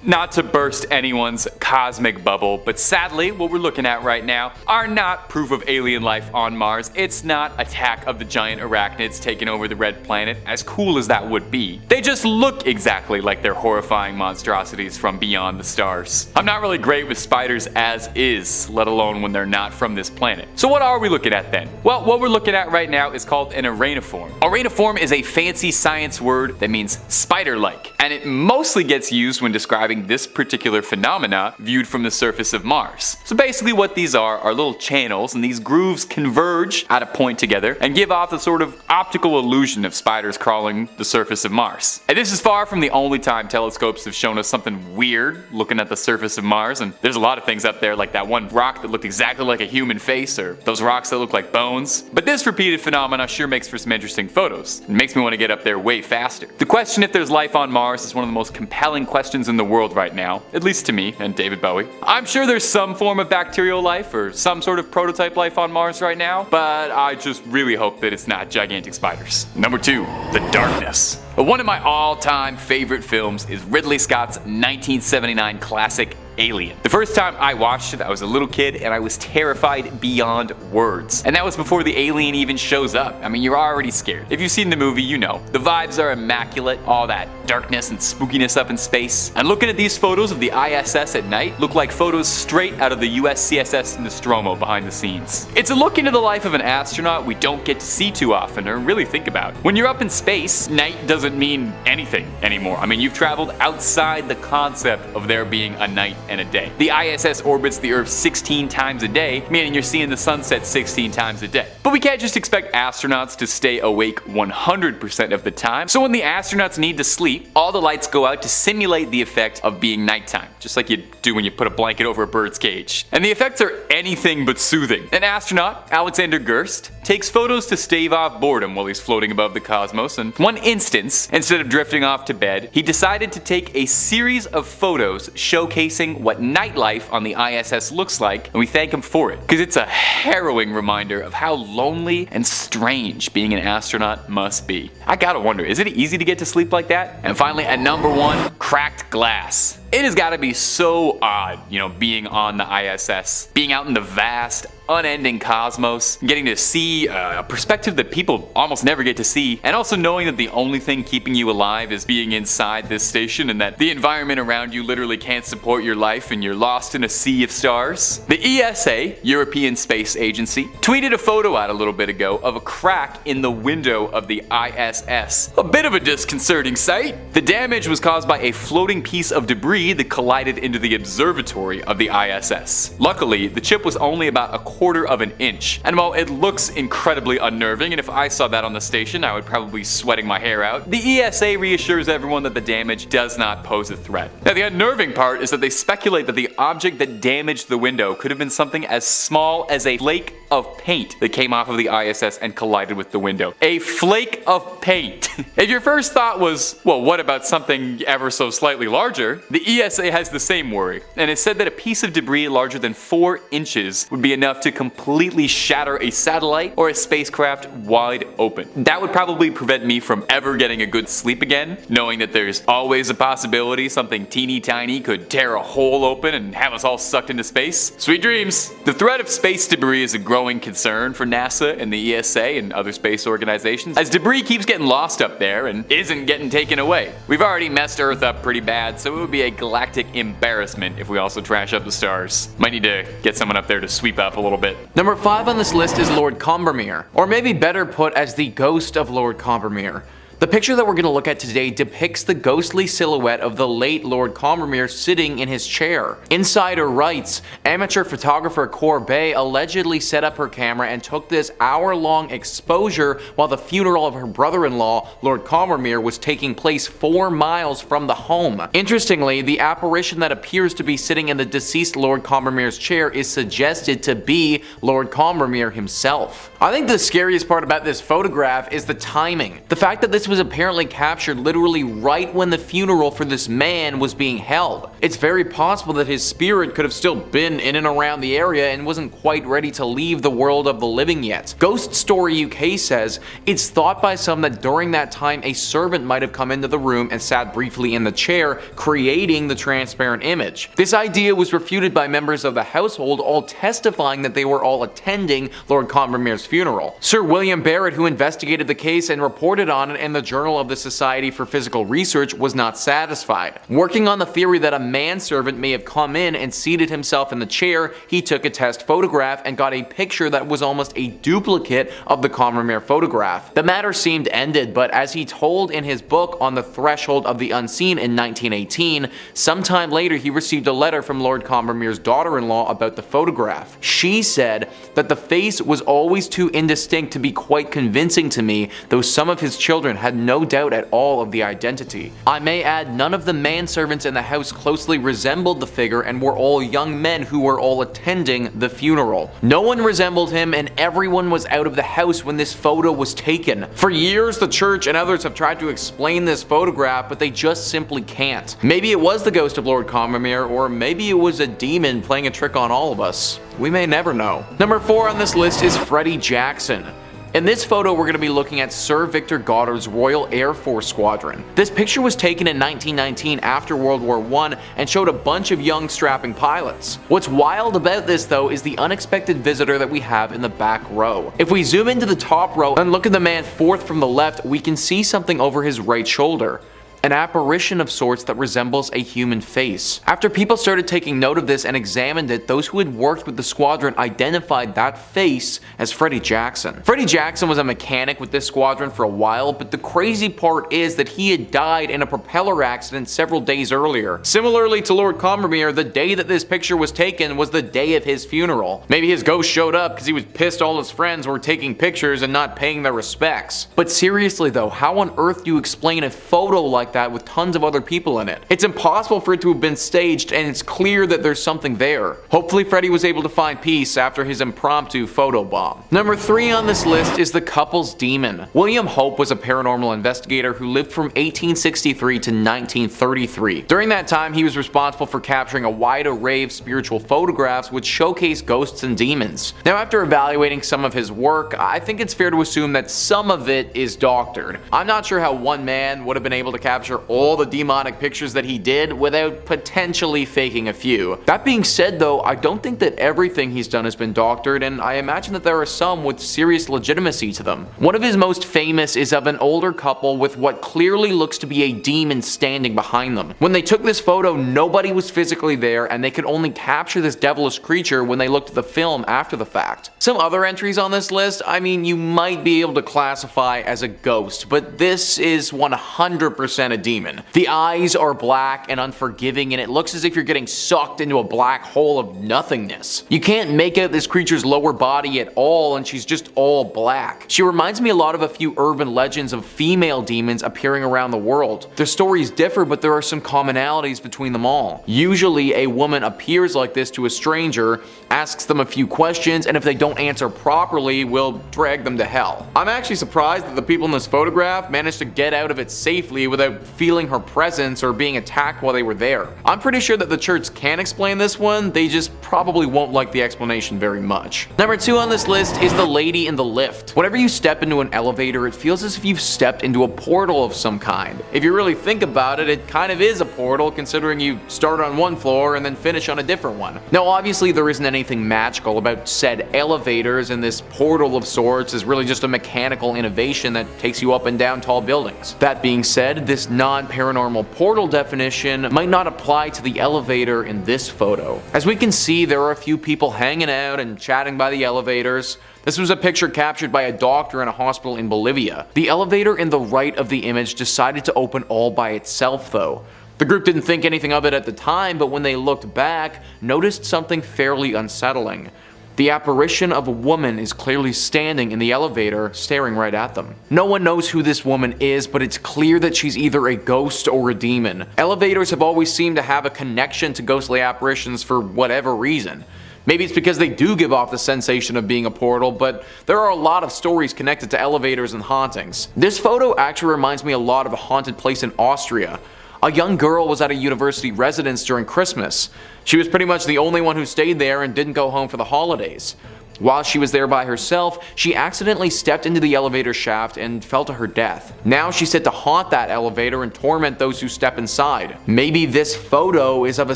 not to burst anyone's cosmic bubble, but sadly, what we're looking at right now are not proof of alien life on Mars. It's not Attack of the Giant Arachnids taking over the Red Planet, as cool as that would be. They just look exactly like they're horrifying monstrosities from beyond the stars. I'm not really great with spiders as is, let alone when they're not from this planet. So what are we looking at then? Well, what we're looking at right now is called an arachniform. Arachniform is a fancy science word that means spider-like, and it mostly gets used when describing this particular phenomena viewed from the surface of Mars. So basically what these are little channels, and these grooves converge at a point together and give off a sort of optical illusion of spiders crawling the surface of Mars. And this is far from the only time telescopes have shown us something weird looking at the surface of Mars, and there's a lot of things up there, like that one rock that looked exactly like a human face, or those rocks that look like bones. But this repeated phenomena sure makes for some interesting photos. It makes me want to get up there way faster. The question if there's life on Mars is one of the most compelling questions in the world right now, at least to me and David Bowie. I'm sure there's some form of bacterial life or some sort of prototype life on Mars right now, but I just really hope that it's not gigantic spiders. Number 2, The Darkness. One of my all-time favorite films is Ridley Scott's 1979 classic Alien. The first time I watched it, I was a little kid and I was terrified beyond words. And that was before the alien even shows up. I mean, you're already scared. If you've seen the movie, you know. The vibes are immaculate, all that darkness and spookiness up in space. And looking at these photos of the ISS at night look like photos straight out of the USCSS Nostromo behind the scenes. It's a look into the life of an astronaut we don't get to see too often or really think about. When you're up in space, night doesn't doesn't mean anything anymore. I mean, you've traveled outside the concept of there being a night and a day. The ISS orbits the Earth 16 times a day, meaning you're seeing the sunset 16 times a day. But we can't just expect astronauts to stay awake 100% of the time, so when the astronauts need to sleep, all the lights go out to simulate the effect of being nighttime, just like you do when you put a blanket over a bird's cage. And the effects are anything but soothing. An astronaut, Alexander Gerst, takes photos to stave off boredom while he's floating above the cosmos, and one instance, instead of drifting off to bed, he decided to take a series of photos showcasing what nightlife on the ISS looks like, and we thank him for it, because it's a harrowing reminder of how lonely and strange being an astronaut must be. I gotta wonder, is it easy to get to sleep like that? And finally, at number 1, cracked glass. It has gotta be so odd, being on the ISS, being out in the vast, unending cosmos, getting to see a perspective that people almost never get to see, and also knowing that the only thing keeping you alive is being inside this station and that the environment around you literally can't support your life and you're lost in a sea of stars. The ESA, European Space Agency, tweeted a photo out a little bit ago of a crack in the window of the ISS. A bit of a disconcerting sight. The damage was caused by a floating piece of debris that collided into the observatory of the ISS. Luckily, the chip was only about a quarter of an inch, and while it looks incredibly unnerving, and if I saw that on the station I would probably be sweating my hair out, the ESA reassures everyone that the damage does not pose a threat. Now the unnerving part is that they speculate that the object that damaged the window could have been something as small as a flake of paint that came off of the ISS and collided with the window. A flake of paint. If your first thought was, well, what about something ever so slightly larger? The ESA has the same worry, and it said that a piece of debris larger than 4 inches would be enough to completely shatter a satellite or a spacecraft wide open. That would probably prevent me from ever getting a good sleep again, knowing that there's always a possibility something teeny tiny could tear a hole open and have us all sucked into space. Sweet dreams! The threat of space debris is a growing concern for NASA and the ESA and other space organizations, as debris keeps getting lost up there and isn't getting taken away. We've already messed Earth up pretty bad, so it would be a galactic embarrassment if we also trash up the stars. Might need to get someone up there to sweep up a little bit. Number 5 on this list is Lord Cumbermere, or maybe better put as the ghost of Lord Cumbermere. The picture that we're going to look at today depicts the ghostly silhouette of the late Lord Cumbermere sitting in his chair. Insider writes, amateur photographer Corbet allegedly set up her camera and took this hour-long exposure while the funeral of her brother-in-law, Lord Cumbermere, was taking place 4 miles from the home. Interestingly, the apparition that appears to be sitting in the deceased Lord Cumbermere's chair is suggested to be Lord Cumbermere himself. I think the scariest part about this photograph is the timing. The fact that this was apparently captured literally right when the funeral for this man was being held. It's very possible that his spirit could have still been in and around the area and wasn't quite ready to leave the world of the living yet. Ghost Story UK says, it's thought by some that during that time a servant might have come into the room and sat briefly in the chair, creating the transparent image. This idea was refuted by members of the household, all testifying that they were all attending Lord Cumbermere's funeral. Sir William Barrett, who investigated the case and reported on it in the Journal of the Society for Physical Research, was not satisfied. Working on the theory that a manservant may have come in and seated himself in the chair, he took a test photograph and got a picture that was almost a duplicate of the Cumbermere photograph. The matter seemed ended, but as he told in his book On the Threshold of the Unseen in 1918, sometime later he received a letter from Lord Cumbermere's daughter-in-law about the photograph. She said that the face was always too indistinct to be quite convincing to me, though some of his children had no doubt at all of the identity. I may add, none of the manservants in the house closely resembled the figure and were all young men who were all attending the funeral. No one resembled him and everyone was out of the house when this photo was taken. For years the church and others have tried to explain this photograph, but they just simply can't. Maybe it was the ghost of Lord Cumbermere, or maybe it was a demon playing a trick on all of us. We may never know. Number 4 on this list is Freddie Jackson. In this photo, we're going to be looking at Sir Victor Goddard's Royal Air Force Squadron. This picture was taken in 1919 after World War I and showed a bunch of young strapping pilots. What's wild about this though is the unexpected visitor that we have in the back row. If we zoom into the top row and look at the man 4th from the left, we can see something over his right shoulder. an apparition of sorts that resembles a human face. After people started taking note of this and examined it, those who had worked with the squadron identified that face as Freddie Jackson. Freddie Jackson was a mechanic with this squadron for a while, but the crazy part is that he had died in a propeller accident several days earlier. Similarly to Lord Cumbermere, the day that this picture was taken was the day of his funeral. Maybe his ghost showed up because he was pissed all his friends were taking pictures and not paying their respects. But seriously though, how on earth do you explain a photo like that with tons of other people in it? It's impossible for it to have been staged, and it's clear that there's something there. Hopefully Freddie was able to find peace after his impromptu photo bomb. Number 3 on this list is the couple's demon. William Hope was a paranormal investigator who lived from 1863 to 1933. During that time, he was responsible for capturing a wide array of spiritual photographs which showcase ghosts and demons. Now, after evaluating some of his work, I think it's fair to assume that some of it is doctored. I'm not sure how one man would have been able to capture all the demonic pictures that he did without potentially faking a few. That being said though, I don't think that everything he's done has been doctored, and I imagine that there are some with serious legitimacy to them. One of his most famous is of an older couple with what clearly looks to be a demon standing behind them. When they took this photo, nobody was physically there, and they could only capture this devilish creature when they looked at the film after the fact. Some other entries on this list, I mean, you might be able to classify as a ghost, but this is 100% a demon. The eyes are black and unforgiving, and it looks as if you're getting sucked into a black hole of nothingness. You can't make out this creature's lower body at all, and she's just all black. She reminds me a lot of a few urban legends of female demons appearing around the world. Their stories differ, but there are some commonalities between them all. Usually a woman appears like this to a stranger, asks them a few questions, and if they don't answer properly, will drag them to hell. I'm actually surprised that the people in this photograph managed to get out of it safely without feeling her presence or being attacked while they were there. I'm pretty sure that the church can explain this one, they just probably won't like the explanation very much. Number 2 on this list is the lady in the lift. Whenever you step into an elevator, it feels as if you've stepped into a portal of some kind. If you really think about it, it kind of is a portal, considering you start on one floor and then finish on a different one. Now obviously there isn't anything magical about said elevators, and this portal of sorts is really just a mechanical innovation that takes you up and down tall buildings. That being said, this non-paranormal portal definition might not apply to the elevator in this photo. As we can see, there are a few people hanging out and chatting by the elevators. This was a picture captured by a doctor in a hospital in Bolivia. The elevator in the right of the image decided to open all by itself though. The group didn't think anything of it at the time, but when they looked back, noticed something fairly unsettling. The apparition of a woman is clearly standing in the elevator, staring right at them. No one knows who this woman is, but it's clear that she's either a ghost or a demon. Elevators have always seemed to have a connection to ghostly apparitions for whatever reason. Maybe it's because they do give off the sensation of being a portal, but there are a lot of stories connected to elevators and hauntings. This photo actually reminds me a lot of a haunted place in Austria. A young girl was at a university residence during Christmas. She was pretty much the only one who stayed there and didn't go home for the holidays. While she was there by herself, she accidentally stepped into the elevator shaft and fell to her death. Now she's set to haunt that elevator and torment those who step inside. Maybe this photo is of a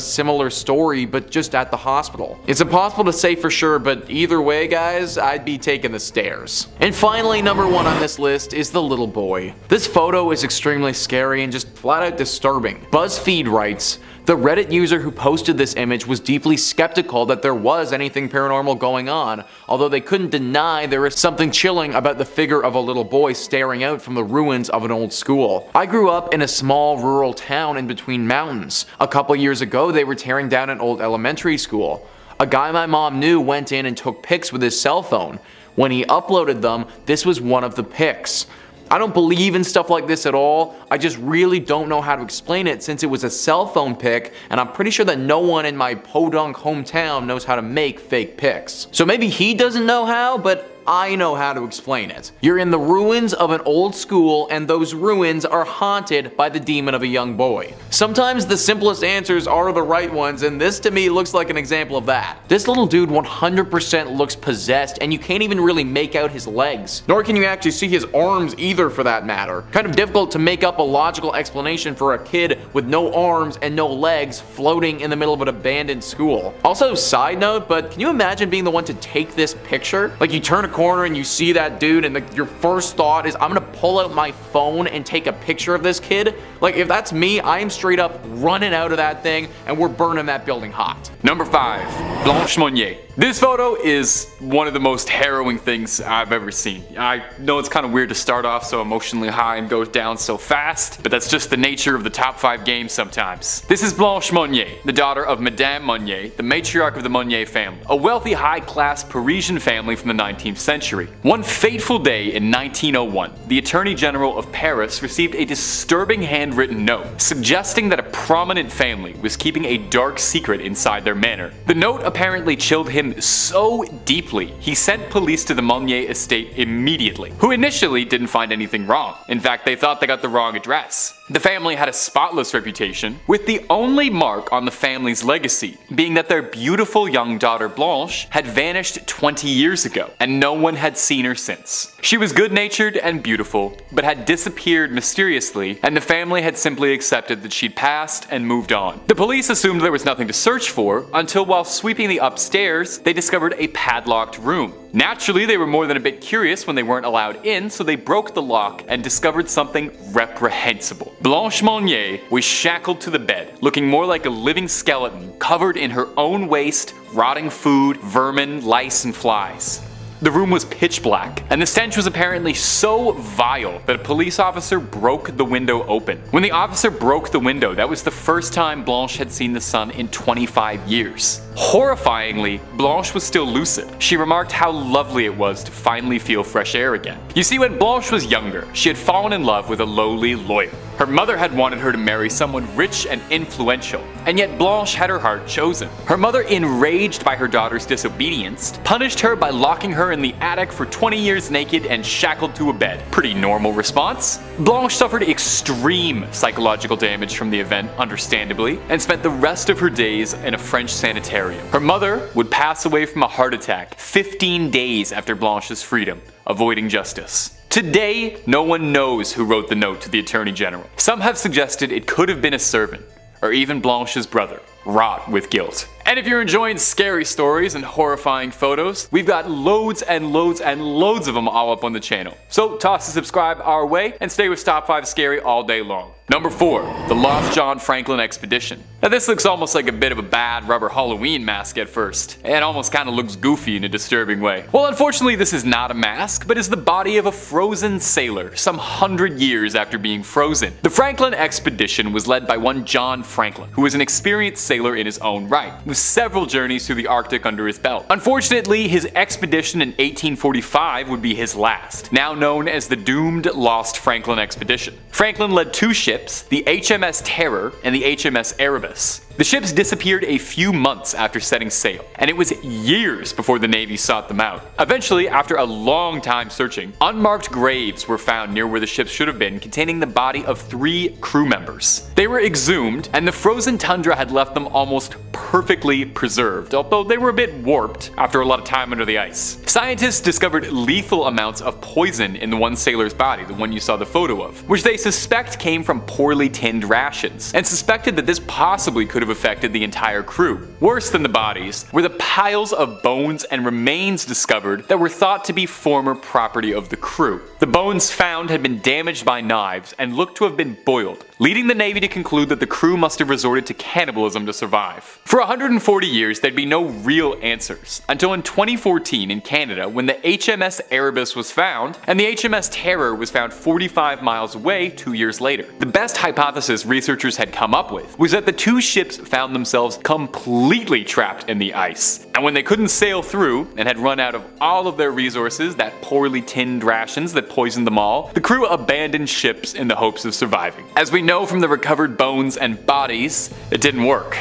similar story, but just at the hospital. It's impossible to say for sure, but either way guys, I'd be taking the stairs. And finally, number 1 on this list is the little boy. This photo is extremely scary and just flat out disturbing. BuzzFeed writes, the Reddit user who posted this image was deeply skeptical that there was anything paranormal going on, although they couldn't deny there is something chilling about the figure of a little boy staring out from the ruins of an old school. I grew up in a small rural town in between mountains. A couple years ago they were tearing down an old elementary school. A guy my mom knew went in and took pics with his cell phone. When he uploaded them, this was one of the pics. I don't believe in stuff like this at all, I just really don't know how to explain it since it was a cell phone pic, and I'm pretty sure that no one in my podunk hometown knows how to make fake pics. So maybe he doesn't know how, but I know how to explain it. You're in the ruins of an old school, and those ruins are haunted by the demon of a young boy. Sometimes the simplest answers are the right ones, and this to me looks like an example of that. This little dude 100% looks possessed, and you can't even really make out his legs. Nor can you actually see his arms either for that matter. Kind of difficult to make up a logical explanation for a kid with no arms and no legs floating in the middle of an abandoned school. Also, side note, but can you imagine being the one to take this picture? Like you turn a corner and you see that dude and your first thought is, I'm gonna pull out my phone and take a picture of this kid. Like, if that's me, I am straight up running out of that thing and we're burning that building hot. Number 5. Blanche Monier. This photo is one of the most harrowing things I've ever seen. I know it's kind of weird to start off so emotionally high and go down so fast, but that's just the nature of the top 5 games sometimes. This is Blanche Monier, the daughter of Madame Monier, the matriarch of the Monier family, a wealthy high-class Parisian family from the 19th century. One fateful day in 1901, the Attorney General of Paris received a disturbing handwritten note suggesting that a prominent family was keeping a dark secret inside their manor. The note apparently chilled him so deeply, he sent police to the Monier estate immediately, who initially didn't find anything wrong. In fact, they thought they got the wrong address. The family had a spotless reputation, with the only mark on the family's legacy being that their beautiful young daughter Blanche had vanished 20 years ago, and no one had seen her since. She was good-natured and beautiful, but had disappeared mysteriously, and the family had simply accepted that she'd passed and moved on. The police assumed there was nothing to search for, until while sweeping the upstairs, they discovered a padlocked room. Naturally, they were more than a bit curious when they weren't allowed in, so they broke the lock and discovered something reprehensible. Blanche Monier was shackled to the bed, looking more like a living skeleton, covered in her own waste, rotting food, vermin, lice, and flies. The room was pitch black, and the stench was apparently so vile that a police officer broke the window open. When the officer broke the window, that was the first time Blanche had seen the sun in 25 years. Horrifyingly, Blanche was still lucid. She remarked how lovely it was to finally feel fresh air again. You see, when Blanche was younger, she had fallen in love with a lowly lawyer. Her mother had wanted her to marry someone rich and influential, and yet Blanche had her heart chosen. Her mother, enraged by her daughter's disobedience, punished her by locking her in the attic for 20 years naked and shackled to a bed. Pretty normal response. Blanche suffered extreme psychological damage from the event, understandably, and spent the rest of her days in a French sanitarium. Her mother would pass away from a heart attack 15 days after Blanche's freedom, avoiding justice. Today, no one knows who wrote the note to the Attorney General. Some have suggested it could have been a servant, or even Blanche's brother, wrought with guilt. And if you're enjoying scary stories and horrifying photos, we've got loads and loads and loads of them all up on the channel. So toss a subscribe our way and stay with Top 5 Scary all day long. Number 4. The Lost John Franklin Expedition. Now this looks almost like a bit of a bad rubber Halloween mask at first. It almost kind of looks goofy in a disturbing way. Well, unfortunately this is not a mask, but is the body of a frozen sailor some 100 years after being frozen. The Franklin Expedition was led by one John Franklin, who was an experienced sailor in his own right, with several journeys through the Arctic under his belt. Unfortunately, his expedition in 1845 would be his last, now known as the doomed Lost Franklin Expedition. Franklin led 2 ships, the HMS Terror and the HMS Erebus. The ships disappeared a few months after setting sail, and it was years before the Navy sought them out. Eventually, after a long time searching, unmarked graves were found near where the ships should have been, containing the body of 3 crew members. They were exhumed, and the frozen tundra had left them almost perfectly preserved, although they were a bit warped after a lot of time under the ice. Scientists discovered lethal amounts of poison in the one sailor's body, the one you saw the photo of, which they suspect came from poorly tinned rations, and suspected that this possibly could have affected the entire crew. Worse than the bodies were the piles of bones and remains discovered that were thought to be former property of the crew. The bones found had been damaged by knives and looked to have been boiled, leading the Navy to conclude that the crew must have resorted to cannibalism to survive. For 140 years, there'd be no real answers, until in 2014 in Canada when the HMS Erebus was found, and the HMS Terror was found 45 miles away 2 years later. The best hypothesis researchers had come up with was that the 2 ships found themselves completely trapped in the ice, and when they couldn't sail through and had run out of all of their resources, that poorly tinned rations that poisoned them all, the crew abandoned ships in the hopes of surviving. As we know from the recovered bones and bodies, it didn't work.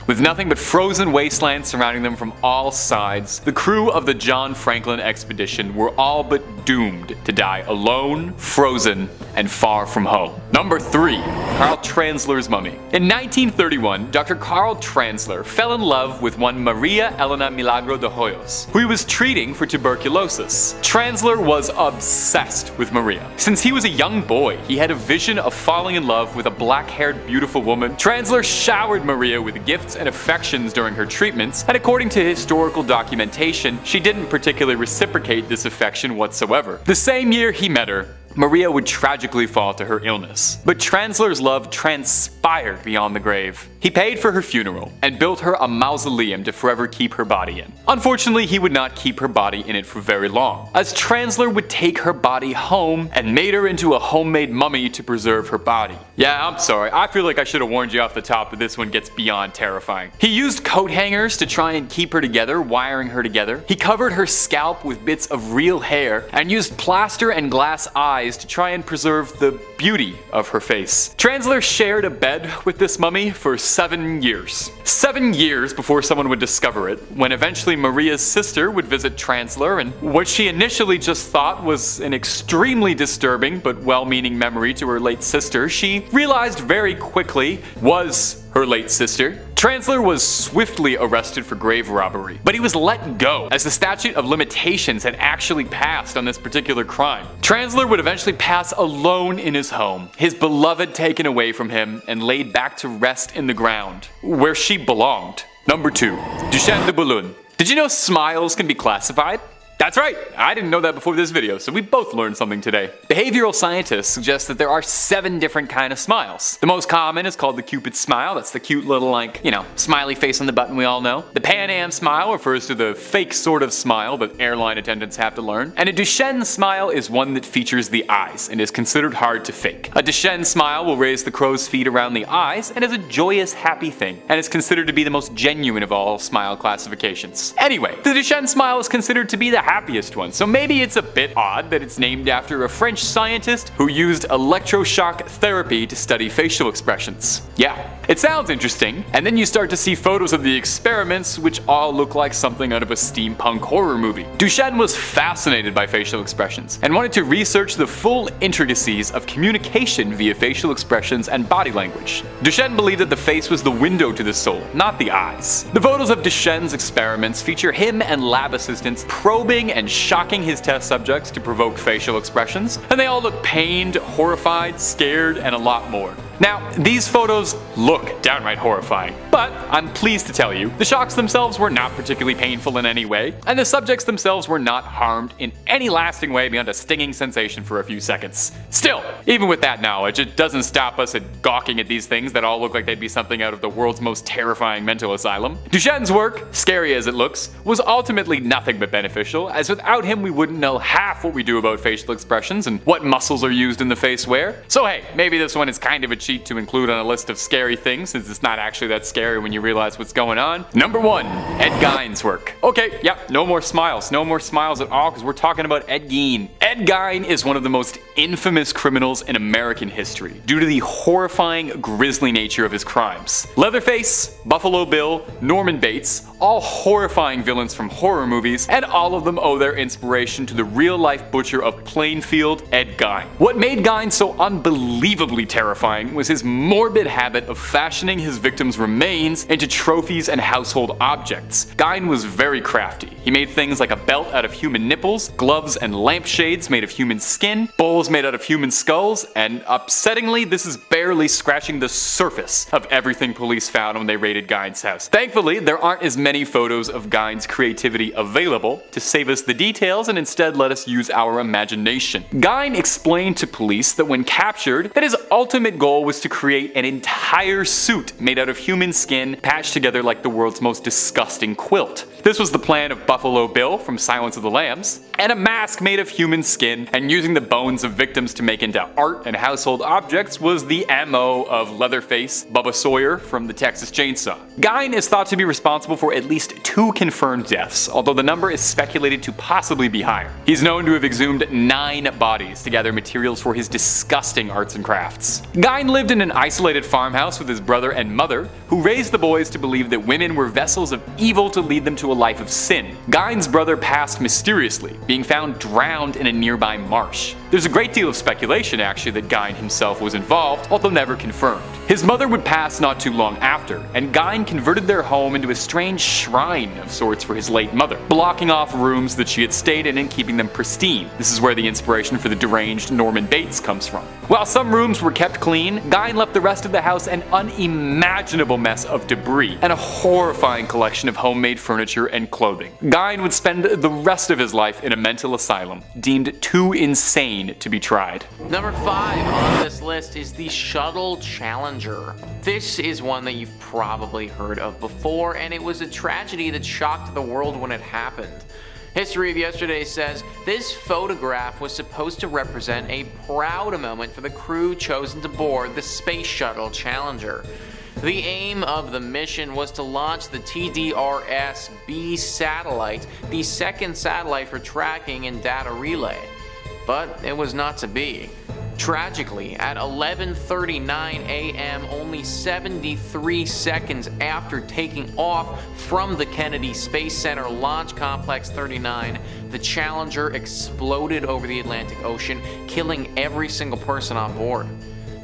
With nothing but frozen wastelands surrounding them from all sides, the crew of the John Franklin expedition were all but doomed to die alone, frozen, and far from home. Number 3. Carl Tranzler's mummy. In 1931, Dr. Carl Tranzler fell in love with one Maria Elena Milagro de Hoyos, who he was treating for tuberculosis. Tranzler was obsessed with Maria. Since he was a young boy, he had a vision of falling in love with a black-haired beautiful woman. Tranzler showered Maria with gifts and affections during her treatments, and according to historical documentation, she didn't particularly reciprocate this affection whatsoever. The same year he met her, Maria would tragically fall to her illness. But Tranzler's love transpired beyond the grave. He paid for her funeral and built her a mausoleum to forever keep her body in. Unfortunately, he would not keep her body in it for very long, as Tranzler would take her body home and made her into a homemade mummy to preserve her body. Yeah, I'm sorry, I feel like I should have warned you off the top that this one gets beyond terrifying. He used coat hangers to try and keep her together, wiring her together. He covered her scalp with bits of real hair and used plaster and glass eyes to try and preserve the beauty of her face. Tranzler shared a bed with this mummy for 7 years. 7 years before someone would discover it, when eventually Maria's sister would visit Tranzler, and what she initially just thought was an extremely disturbing but well-meaning memory to her late sister, she realized very quickly was her late sister. Tranzler was swiftly arrested for grave robbery, but he was let go as the statute of limitations had actually passed on this particular crime. Tranzler would eventually pass alone in his home, his beloved taken away from him and laid back to rest in the ground, where she belonged. Number 2. Duchenne de Boulogne. Did you know smiles can be classified? That's right, I didn't know that before this video, so we both learned something today. Behavioral scientists suggest that there are 7 different kinds of smiles. The most common is called the Cupid smile. That's the cute little, smiley face on the button we all know. The Pan Am smile refers to the fake sort of smile that airline attendants have to learn. And a Duchenne smile is one that features the eyes and is considered hard to fake. A Duchenne smile will raise the crow's feet around the eyes and is a joyous, happy thing, and is considered to be the most genuine of all smile classifications. Anyway, the Duchenne smile is considered to be the happiest one, so maybe it's a bit odd that it's named after a French scientist who used electroshock therapy to study facial expressions. Yeah, it sounds interesting, and then you start to see photos of the experiments which all look like something out of a steampunk horror movie. Duchenne was fascinated by facial expressions and wanted to research the full intricacies of communication via facial expressions and body language. Duchenne believed that the face was the window to the soul, not the eyes. The photos of Duchenne's experiments feature him and lab assistants probing and shocking his test subjects to provoke facial expressions, and they all look pained, horrified, scared, and a lot more. Now, these photos look downright horrifying, but I'm pleased to tell you, the shocks themselves were not particularly painful in any way, and the subjects themselves were not harmed in any lasting way beyond a stinging sensation for a few seconds. Still, even with that knowledge, it doesn't stop us at gawking at these things that all look like they'd be something out of the world's most terrifying mental asylum. Duchenne's work, scary as it looks, was ultimately nothing but beneficial, as without him we wouldn't know half what we do about facial expressions and what muscles are used in the face where. So hey, maybe this one is kind of a cheat to include on a list of scary things, since it's not actually that scary when you realize what's going on. Number 1, Ed Geins' work. Okay, yeah, no more smiles at all, because we're talking about Ed Gein. Ed Gein is one of the most infamous criminals in American history, due to the horrifying, grisly nature of his crimes. Leatherface, Buffalo Bill, Norman Bates, all horrifying villains from horror movies, and all of them owe their inspiration to the real-life butcher of Plainfield, Ed Gein. What made Gein so unbelievably terrifying was his morbid habit of fashioning his victims' remains into trophies and household objects. Gein was very crafty. He made things like a belt out of human nipples, gloves and lampshades made of human skin, bowls made out of human skulls, and upsettingly, this is barely scratching the surface of everything police found when they raided Gein's house. Thankfully, there aren't as many photos of Gein's creativity available to save us the details and instead let us use our imagination. Gein explained to police that when captured, that his ultimate goal was to create an entire suit made out of human skin patched together like the world's most disgusting quilt. This was the plan of Buffalo Bill from Silence of the Lambs, and a mask made of human skin and using the bones of victims to make into art and household objects was the MO of Leatherface, Bubba Sawyer from the Texas Chainsaw. Gein is thought to be responsible for at least 2 confirmed deaths, although the number is speculated to possibly be higher. He's known to have exhumed 9 bodies to gather materials for his disgusting arts and crafts. Gein lived in an isolated farmhouse with his brother and mother, who raised the boys to believe that women were vessels of evil to lead them to a life of sin. Geins' brother passed mysteriously, being found drowned in a nearby marsh. There's a great deal of speculation actually that Gein himself was involved, although never confirmed. His mother would pass not too long after, and Gein converted their home into a strange shrine of sorts for his late mother, blocking off rooms that she had stayed in and keeping them pristine. This is where the inspiration for the deranged Norman Bates comes from. While some rooms were kept clean, Gein left the rest of the house an unimaginable mess of debris and a horrifying collection of homemade furniture and clothing. Gein would spend the rest of his life in a mental asylum, deemed too insane to be tried. Number 5 on this list is the Shuttle Challenger. This is one that you've probably heard of before, and it was a tragedy that shocked the world when it happened. History of Yesterday says this photograph was supposed to represent a proud moment for the crew chosen to board the Space Shuttle Challenger. The aim of the mission was to launch the TDRS-B satellite, the second satellite for tracking and data relay. But it was not to be. Tragically, at 11:39 a.m., only 73 seconds after taking off from the Kennedy Space Center Launch Complex 39, the Challenger exploded over the Atlantic Ocean, killing every single person on board.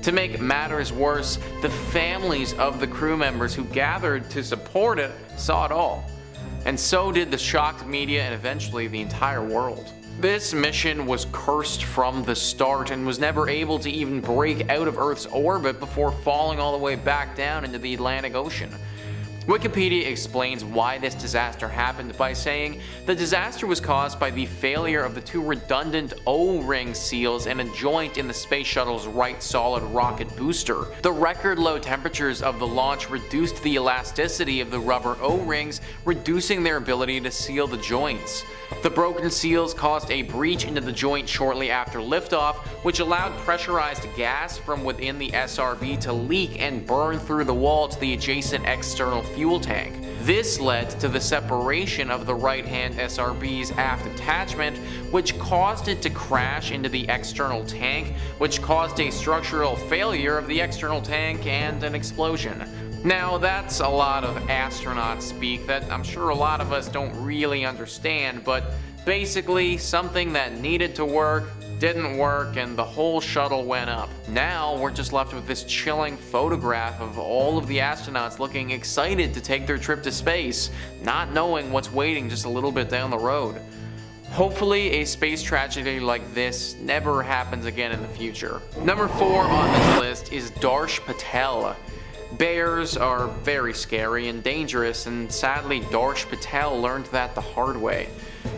To make matters worse, the families of the crew members who gathered to support it saw it all. And so did the shocked media and eventually the entire world. This mission was cursed from the start and was never able to even break out of Earth's orbit before falling all the way back down into the Atlantic Ocean. Wikipedia explains why this disaster happened by saying the disaster was caused by the failure of the two redundant O-ring seals in a joint in the space shuttle's right solid rocket booster. The record low temperatures of the launch reduced the elasticity of the rubber O-rings, reducing their ability to seal the joints. The broken seals caused a breach into the joint shortly after liftoff, which allowed pressurized gas from within the SRB to leak and burn through the wall to the adjacent external fuel tank. This led to the separation of the right-hand SRB's aft attachment, which caused it to crash into the external tank, which caused a structural failure of the external tank and an explosion. Now, that's a lot of astronaut speak that I'm sure a lot of us don't really understand, but basically something that needed to work didn't work and the whole shuttle went up. Now we're just left with this chilling photograph of all of the astronauts looking excited to take their trip to space, not knowing what's waiting just a little bit down the road. Hopefully a space tragedy like this never happens again in the future. Number 4 on this list is Darsh Patel. Bears are very scary and dangerous, and sadly Darsh Patel learned that the hard way.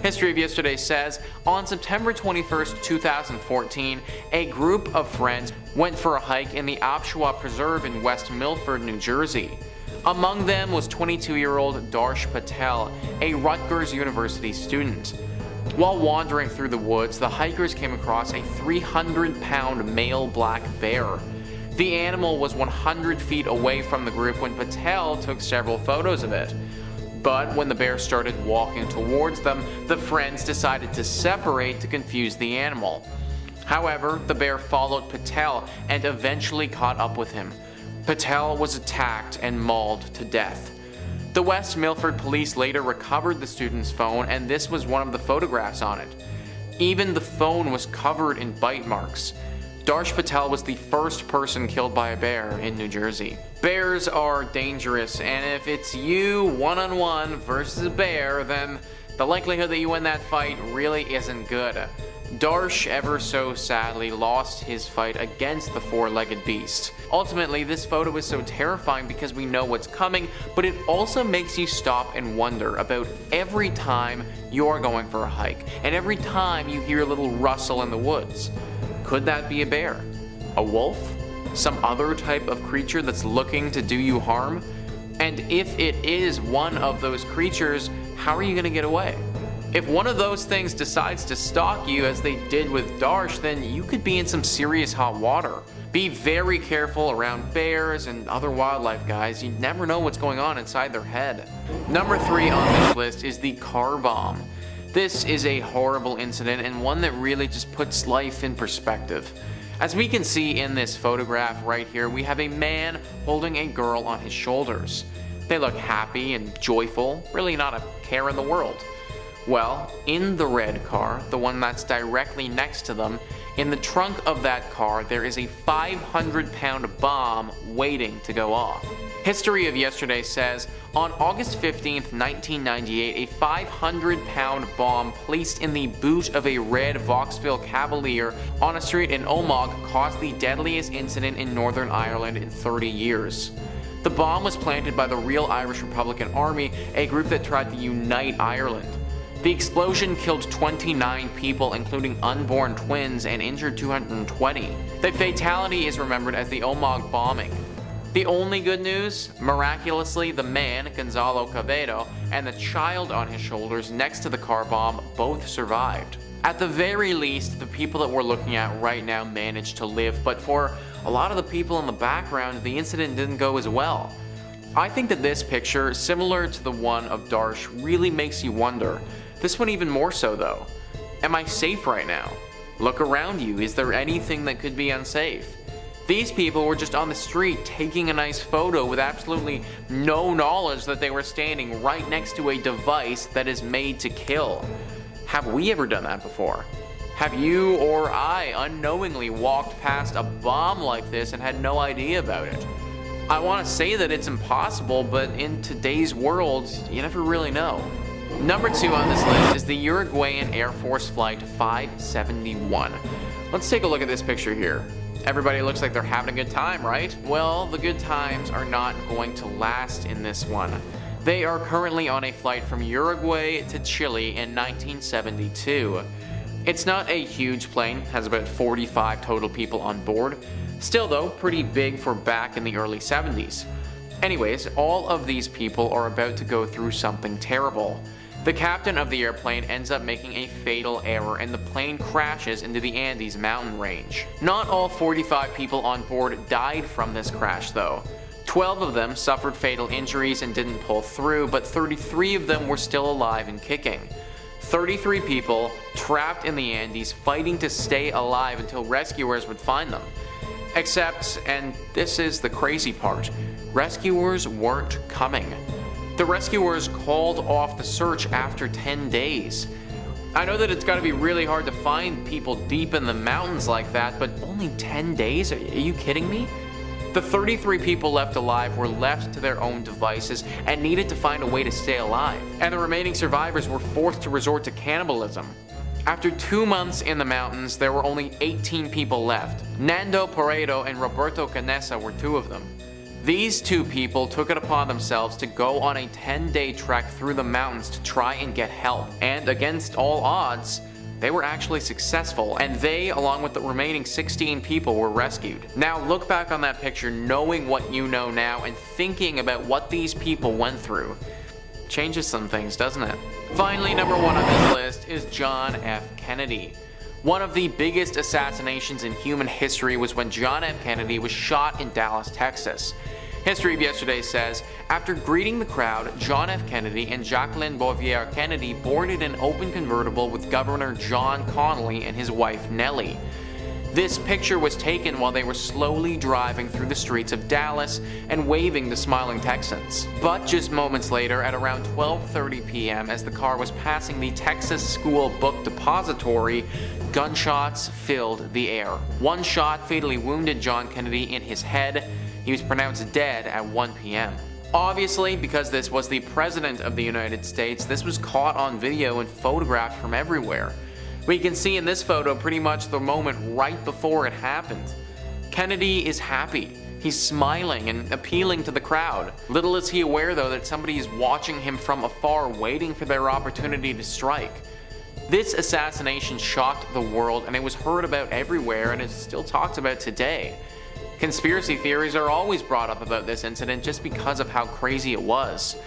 History of Yesterday says, on September 21st, 2014, a group of friends went for a hike in the Opshwa Preserve in West Milford, New Jersey. Among them was 22-year-old Darsh Patel, a Rutgers University student. While wandering through the woods, the hikers came across a 300-pound male black bear. The animal was 100 feet away from the group when Patel took several photos of it. But when the bear started walking towards them, the friends decided to separate to confuse the animal. However, the bear followed Patel and eventually caught up with him. Patel was attacked and mauled to death. The West Milford police later recovered the student's phone, and this was one of the photographs on it. Even the phone was covered in bite marks. Darsh Patel was the first person killed by a bear in New Jersey. Bears are dangerous, and if it's you one-on-one versus a bear, then the likelihood that you win that fight really isn't good. Darsh ever so sadly lost his fight against the four-legged beast. Ultimately, this photo is so terrifying because we know what's coming, but it also makes you stop and wonder about every time you're going for a hike, and every time you hear a little rustle in the woods. Could that be a bear? A wolf? Some other type of creature that's looking to do you harm? And if it is one of those creatures, how are you going to get away? If one of those things decides to stalk you as they did with Darsh, then you could be in some serious hot water. Be very careful around bears and other wildlife, guys. You never know what's going on inside their head. Number 3 on this list is the car bomb. This is a horrible incident and one that really just puts life in perspective. As we can see in this photograph right here, we have a man holding a girl on his shoulders. They look happy and joyful, really not a care in the world? Well, in the red car, the one that's directly next to them, in the trunk of that car there is a 500-pound bomb waiting to go off. History of Yesterday says, on August 15th, 1998, a 500-pound bomb placed in the boot of a red Vauxhall Cavalier on a street in Omagh caused the deadliest incident in Northern Ireland in 30 years. The bomb was planted by the Real Irish Republican Army, a group that tried to unite Ireland. The explosion killed 29 people, including unborn twins, and injured 220. The fatality is remembered as the Omagh bombing. The only good news? Miraculously, the man, Gonzalo Quevedo, and the child on his shoulders next to the car bomb both survived. At the very least, the people that we're looking at right now managed to live, but for a lot of the people in the background, the incident didn't go as well. I think that this picture, similar to the one of Darsh, really makes you wonder. This one even more so though. Am I safe right now? Look around you, is there anything that could be unsafe? These people were just on the street taking a nice photo with absolutely no knowledge that they were standing right next to a device that is made to kill. Have we ever done that before? Have you or I unknowingly walked past a bomb like this and had no idea about it? I want to say that it's impossible, but in today's world, you never really know. Number 2 on this list is the Uruguayan Air Force Flight 571. Let's take a look at this picture here. Everybody looks like they're having a good time, right? Well, the good times are not going to last in this one. They are currently on a flight from Uruguay to Chile in 1972. It's not a huge plane, has about 45 total people on board. Still though, pretty big for back in the early 70s. Anyways, all of these people are about to go through something terrible. The captain of the airplane ends up making a fatal error and the plane crashes into the Andes mountain range. Not all 45 people on board died from this crash though. 12 of them suffered fatal injuries and didn't pull through, but 33 of them were still alive and kicking. 33 people trapped in the Andes fighting to stay alive until rescuers would find them. Except, and this is the crazy part, rescuers weren't coming. The rescuers called off the search after 10 days. I know that it's got to be really hard to find people deep in the mountains like that, but only 10 days? Are you kidding me? The 33 people left alive were left to their own devices and needed to find a way to stay alive, and the remaining survivors were forced to resort to cannibalism. After 2 months in the mountains, there were only 18 people left. Nando Paredo and Roberto Canessa were 2 of them. These 2 people took it upon themselves to go on a 10-day trek through the mountains to try and get help, and against all odds, they were actually successful, and they, along with the remaining 16 people, were rescued. Now look back on that picture knowing what you know now and thinking about what these people went through. Changes some things, doesn't it? Finally, number 1 on this list is John F. Kennedy. One of the biggest assassinations in human history was when John F. Kennedy was shot in Dallas, Texas. History of Yesterday says, after greeting the crowd, John F. Kennedy and Jacqueline Bouvier Kennedy boarded an open convertible with Governor John Connally and his wife Nellie. This picture was taken while they were slowly driving through the streets of Dallas and waving to smiling Texans. But just moments later, at around 12:30 p.m., as the car was passing the Texas School Book Depository, gunshots filled the air. One shot fatally wounded John Kennedy in his head. He was pronounced dead at 1 p.m. Obviously, because this was the President of the United States, this was caught on video and photographed from everywhere. We can see in this photo pretty much the moment right before it happened. Kennedy is happy. He's smiling and appealing to the crowd. Little is he aware though that somebody is watching him from afar waiting for their opportunity to strike. This assassination shocked the world and it was heard about everywhere and is still talked about today. Conspiracy theories are always brought up about this incident just because of how crazy it was.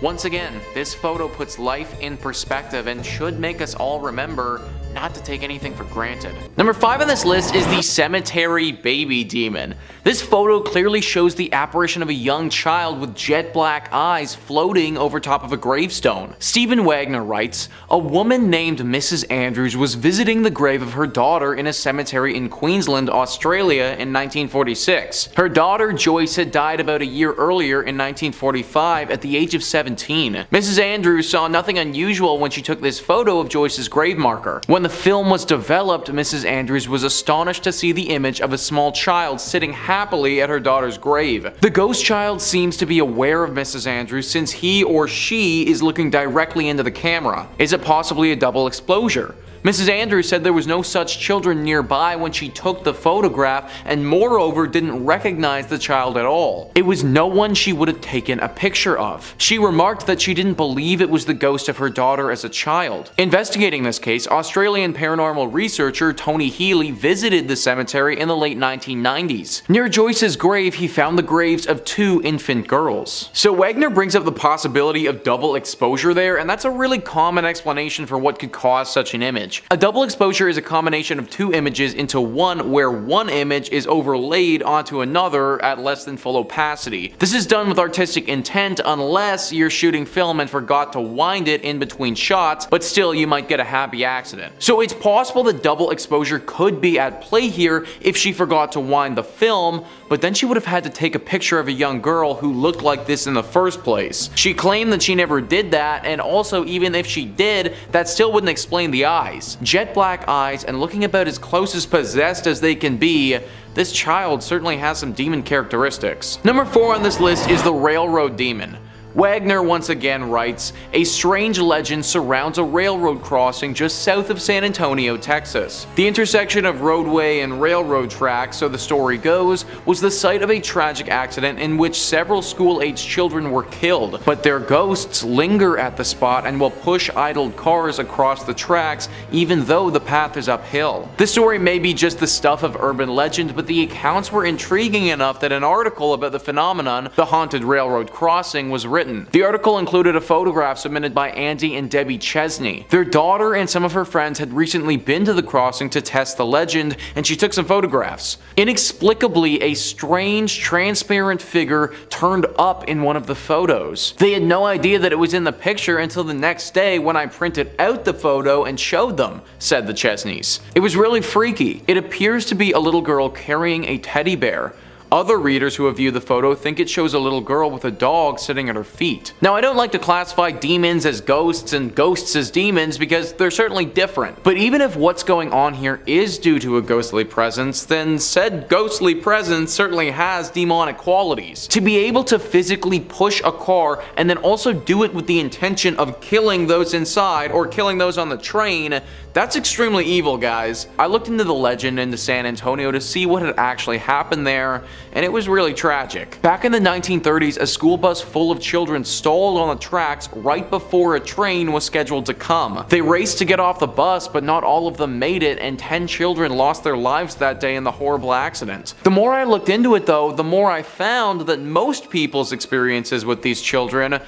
Once again, this photo puts life in perspective and should make us all remember not to take anything for granted. Number 5 on this list is the Cemetery Baby Demon. This photo clearly shows the apparition of a young child with jet black eyes floating over top of a gravestone. Stephen Wagner writes, "A woman named Mrs. Andrews was visiting the grave of her daughter in a cemetery in Queensland, Australia in 1946. Her daughter Joyce had died about a year earlier in 1945 at the age of 17. Mrs. Andrews saw nothing unusual when she took this photo of Joyce's grave marker. When the film was developed, Mrs. Andrews was astonished to see the image of a small child sitting happily at her daughter's grave. The ghost child seems to be aware of Mrs. Andrews since he or she is looking directly into the camera. Is it possibly a double exposure? Mrs. Andrews said there was no such children nearby when she took the photograph and moreover didn't recognize the child at all. It was no one she would have taken a picture of. She remarked that she didn't believe it was the ghost of her daughter as a child." Investigating this case, Australian paranormal researcher Tony Healy visited the cemetery in the late 1990s. Near Joyce's grave, he found the graves of 2 infant girls. So Wagner brings up the possibility of double exposure there, and that's a really common explanation for what could cause such an image. A double exposure is a combination of 2 images into one where one image is overlaid onto another at less than full opacity. This is done with artistic intent unless you're shooting film and forgot to wind it in between shots, but still you might get a happy accident. So it's possible that double exposure could be at play here if she forgot to wind the film, but then she would have had to take a picture of a young girl who looked like this in the first place. She claimed that she never did that, and also even if she did, that still wouldn't explain the eyes. Jet black eyes and looking about as close as possessed as they can be, this child certainly has some demon characteristics. Number 4 on this list is the Railroad Demon. Wagner once again writes, "A strange legend surrounds a railroad crossing just south of San Antonio, Texas. The intersection of roadway and railroad tracks, so the story goes, was the site of a tragic accident in which several school-aged children were killed, but their ghosts linger at the spot and will push idled cars across the tracks even though the path is uphill." This story may be just the stuff of urban legend, but the accounts were intriguing enough that an article about the phenomenon, the haunted railroad crossing, was written. The article included a photograph submitted by Andy and Debbie Chesney. Their daughter and some of her friends had recently been to the crossing to test the legend, and she took some photographs. Inexplicably, a strange, transparent figure turned up in one of the photos. They had no idea that it was in the picture until the next day when I printed out the photo and showed them, said the Chesneys. It was really freaky. It appears to be a little girl carrying a teddy bear. Other readers who have viewed the photo think it shows a little girl with a dog sitting at her feet. Now, I don't like to classify demons as ghosts and ghosts as demons because they're certainly different. But even if what's going on here is due to a ghostly presence, then said ghostly presence certainly has demonic qualities. To be able to physically push a car and then also do it with the intention of killing those inside or killing those on the train, that's extremely evil, guys. I looked into the legend into San Antonio to see what had actually happened there, and it was really tragic. Back in the 1930s, a school bus full of children stalled on the tracks right before a train was scheduled to come. They raced to get off the bus, but not all of them made it, and 10 children lost their lives that day in the horrible accident. The more I looked into it though, the more I found that most people's experiences with these children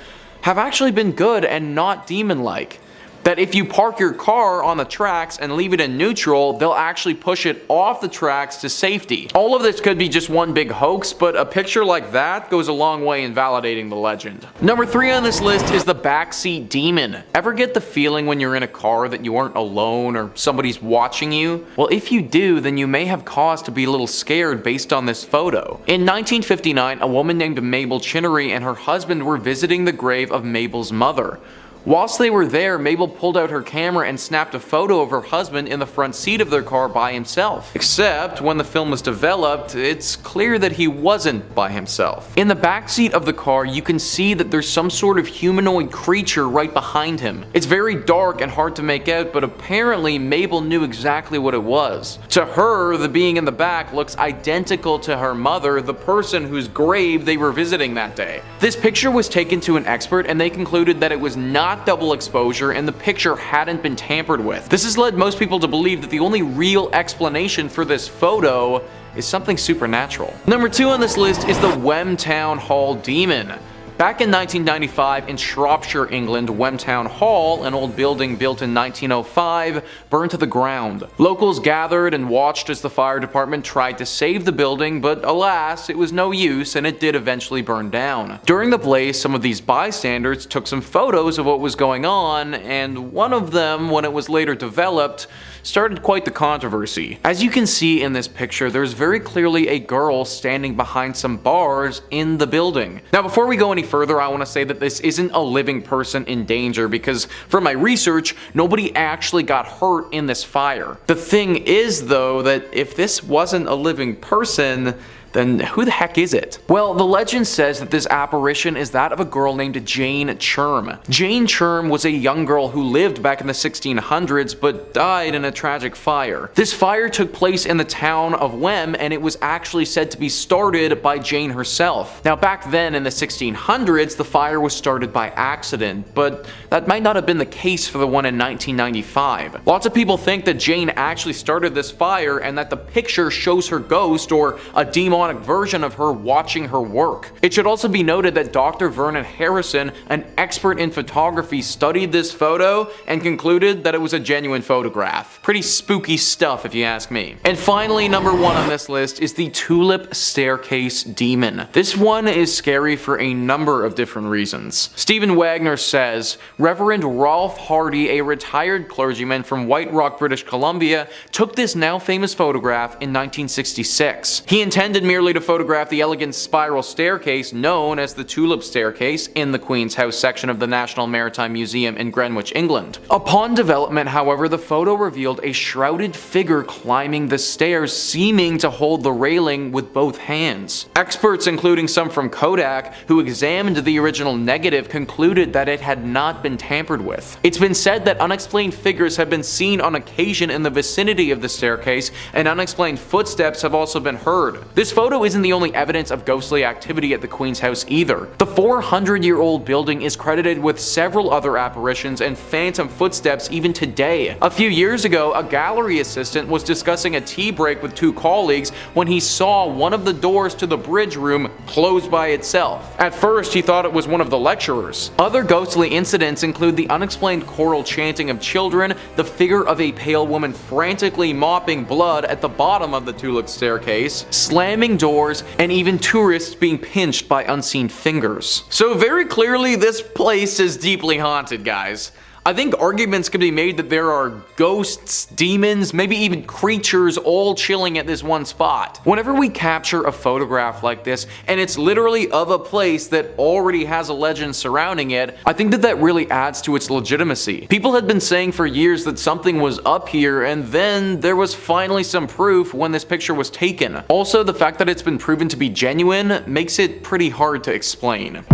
have actually been good and not demon-like. That if you park your car on the tracks and leave it in neutral, they'll actually push it off the tracks to safety. All of this could be just one big hoax, but a picture like that goes a long way in validating the legend. Number 3 on this list is the Backseat Demon. Ever get the feeling when you're in a car that you aren't alone or somebody's watching you? Well, if you do, then you may have cause to be a little scared based on this photo. In 1959, a woman named Mabel Chinnery and her husband were visiting the grave of Mabel's mother. Whilst they were there, Mabel pulled out her camera and snapped a photo of her husband in the front seat of their car by himself. Except, when the film was developed, it's clear that he wasn't by himself. In the backseat of the car, you can see that there's some sort of humanoid creature right behind him. It's very dark and hard to make out, but apparently Mabel knew exactly what it was. To her, the being in the back looks identical to her mother, the person whose grave they were visiting that day. This picture was taken to an expert and they concluded that it was not double exposure and the picture hadn't been tampered with. This has led most people to believe that the only real explanation for this photo is something supernatural. Number 2 on this list is the Wem Town Hall Demon. Back in 1995 in Shropshire, England, Wemtown Hall, an old building built in 1905, burned to the ground. Locals gathered and watched as the fire department tried to save the building, but alas, it was no use and it did eventually burn down. During the blaze, some of these bystanders took some photos of what was going on, and one of them, when it was later developed, started quite the controversy. As you can see in this picture, there's very clearly a girl standing behind some bars in the building. Now before we go any further, I want to say that this isn't a living person in danger, because from my research, nobody actually got hurt in this fire. The thing is though, that if this wasn't a living person, then who the heck is it? Well, the legend says that this apparition is that of a girl named Jane Churm. Jane Churm was a young girl who lived back in the 1600s but died in a tragic fire. This fire took place in the town of Wem, and it was actually said to be started by Jane herself. Now back then in the 1600s, the fire was started by accident, but that might not have been the case for the one in 1995. Lots of people think that Jane actually started this fire and that the picture shows her ghost or a demonic version of her watching her work. It should also be noted that Dr. Vernon Harrison, an expert in photography, studied this photo and concluded that it was a genuine photograph. Pretty spooky stuff if you ask me. And finally, number 1 on this list is the Tulip Staircase Demon. This one is scary for a number of different reasons. Stephen Wagner says, Reverend Rolf Hardy, a retired clergyman from White Rock, British Columbia, took this now famous photograph in 1966. He intended merely to photograph the elegant spiral staircase known as the Tulip Staircase in the Queen's House section of the National Maritime Museum in Greenwich, England. Upon development, however, the photo revealed a shrouded figure climbing the stairs, seeming to hold the railing with both hands. Experts, including some from Kodak, who examined the original negative, concluded that it had not been tampered with. It's been said that unexplained figures have been seen on occasion in the vicinity of the staircase, and unexplained footsteps have also been heard. This photo isn't the only evidence of ghostly activity at the Queen's House either. The 400-year-old building is credited with several other apparitions and phantom footsteps even today. A few years ago, a gallery assistant was discussing a tea break with 2 colleagues when he saw one of the doors to the bridge room close by itself. At first, he thought it was one of the lecturers. Other ghostly incidents include the unexplained choral chanting of children, the figure of a pale woman frantically mopping blood at the bottom of the Tulip Staircase, slamming doors, and even tourists being pinched by unseen fingers. So very clearly this place is deeply haunted, guys. I think arguments can be made that there are ghosts, demons, maybe even creatures all chilling at this one spot. Whenever we capture a photograph like this, and it's literally of a place that already has a legend surrounding it, I think that that really adds to its legitimacy. People had been saying for years that something was up here, and then there was finally some proof when this picture was taken. Also, the fact that it's been proven to be genuine makes it pretty hard to explain.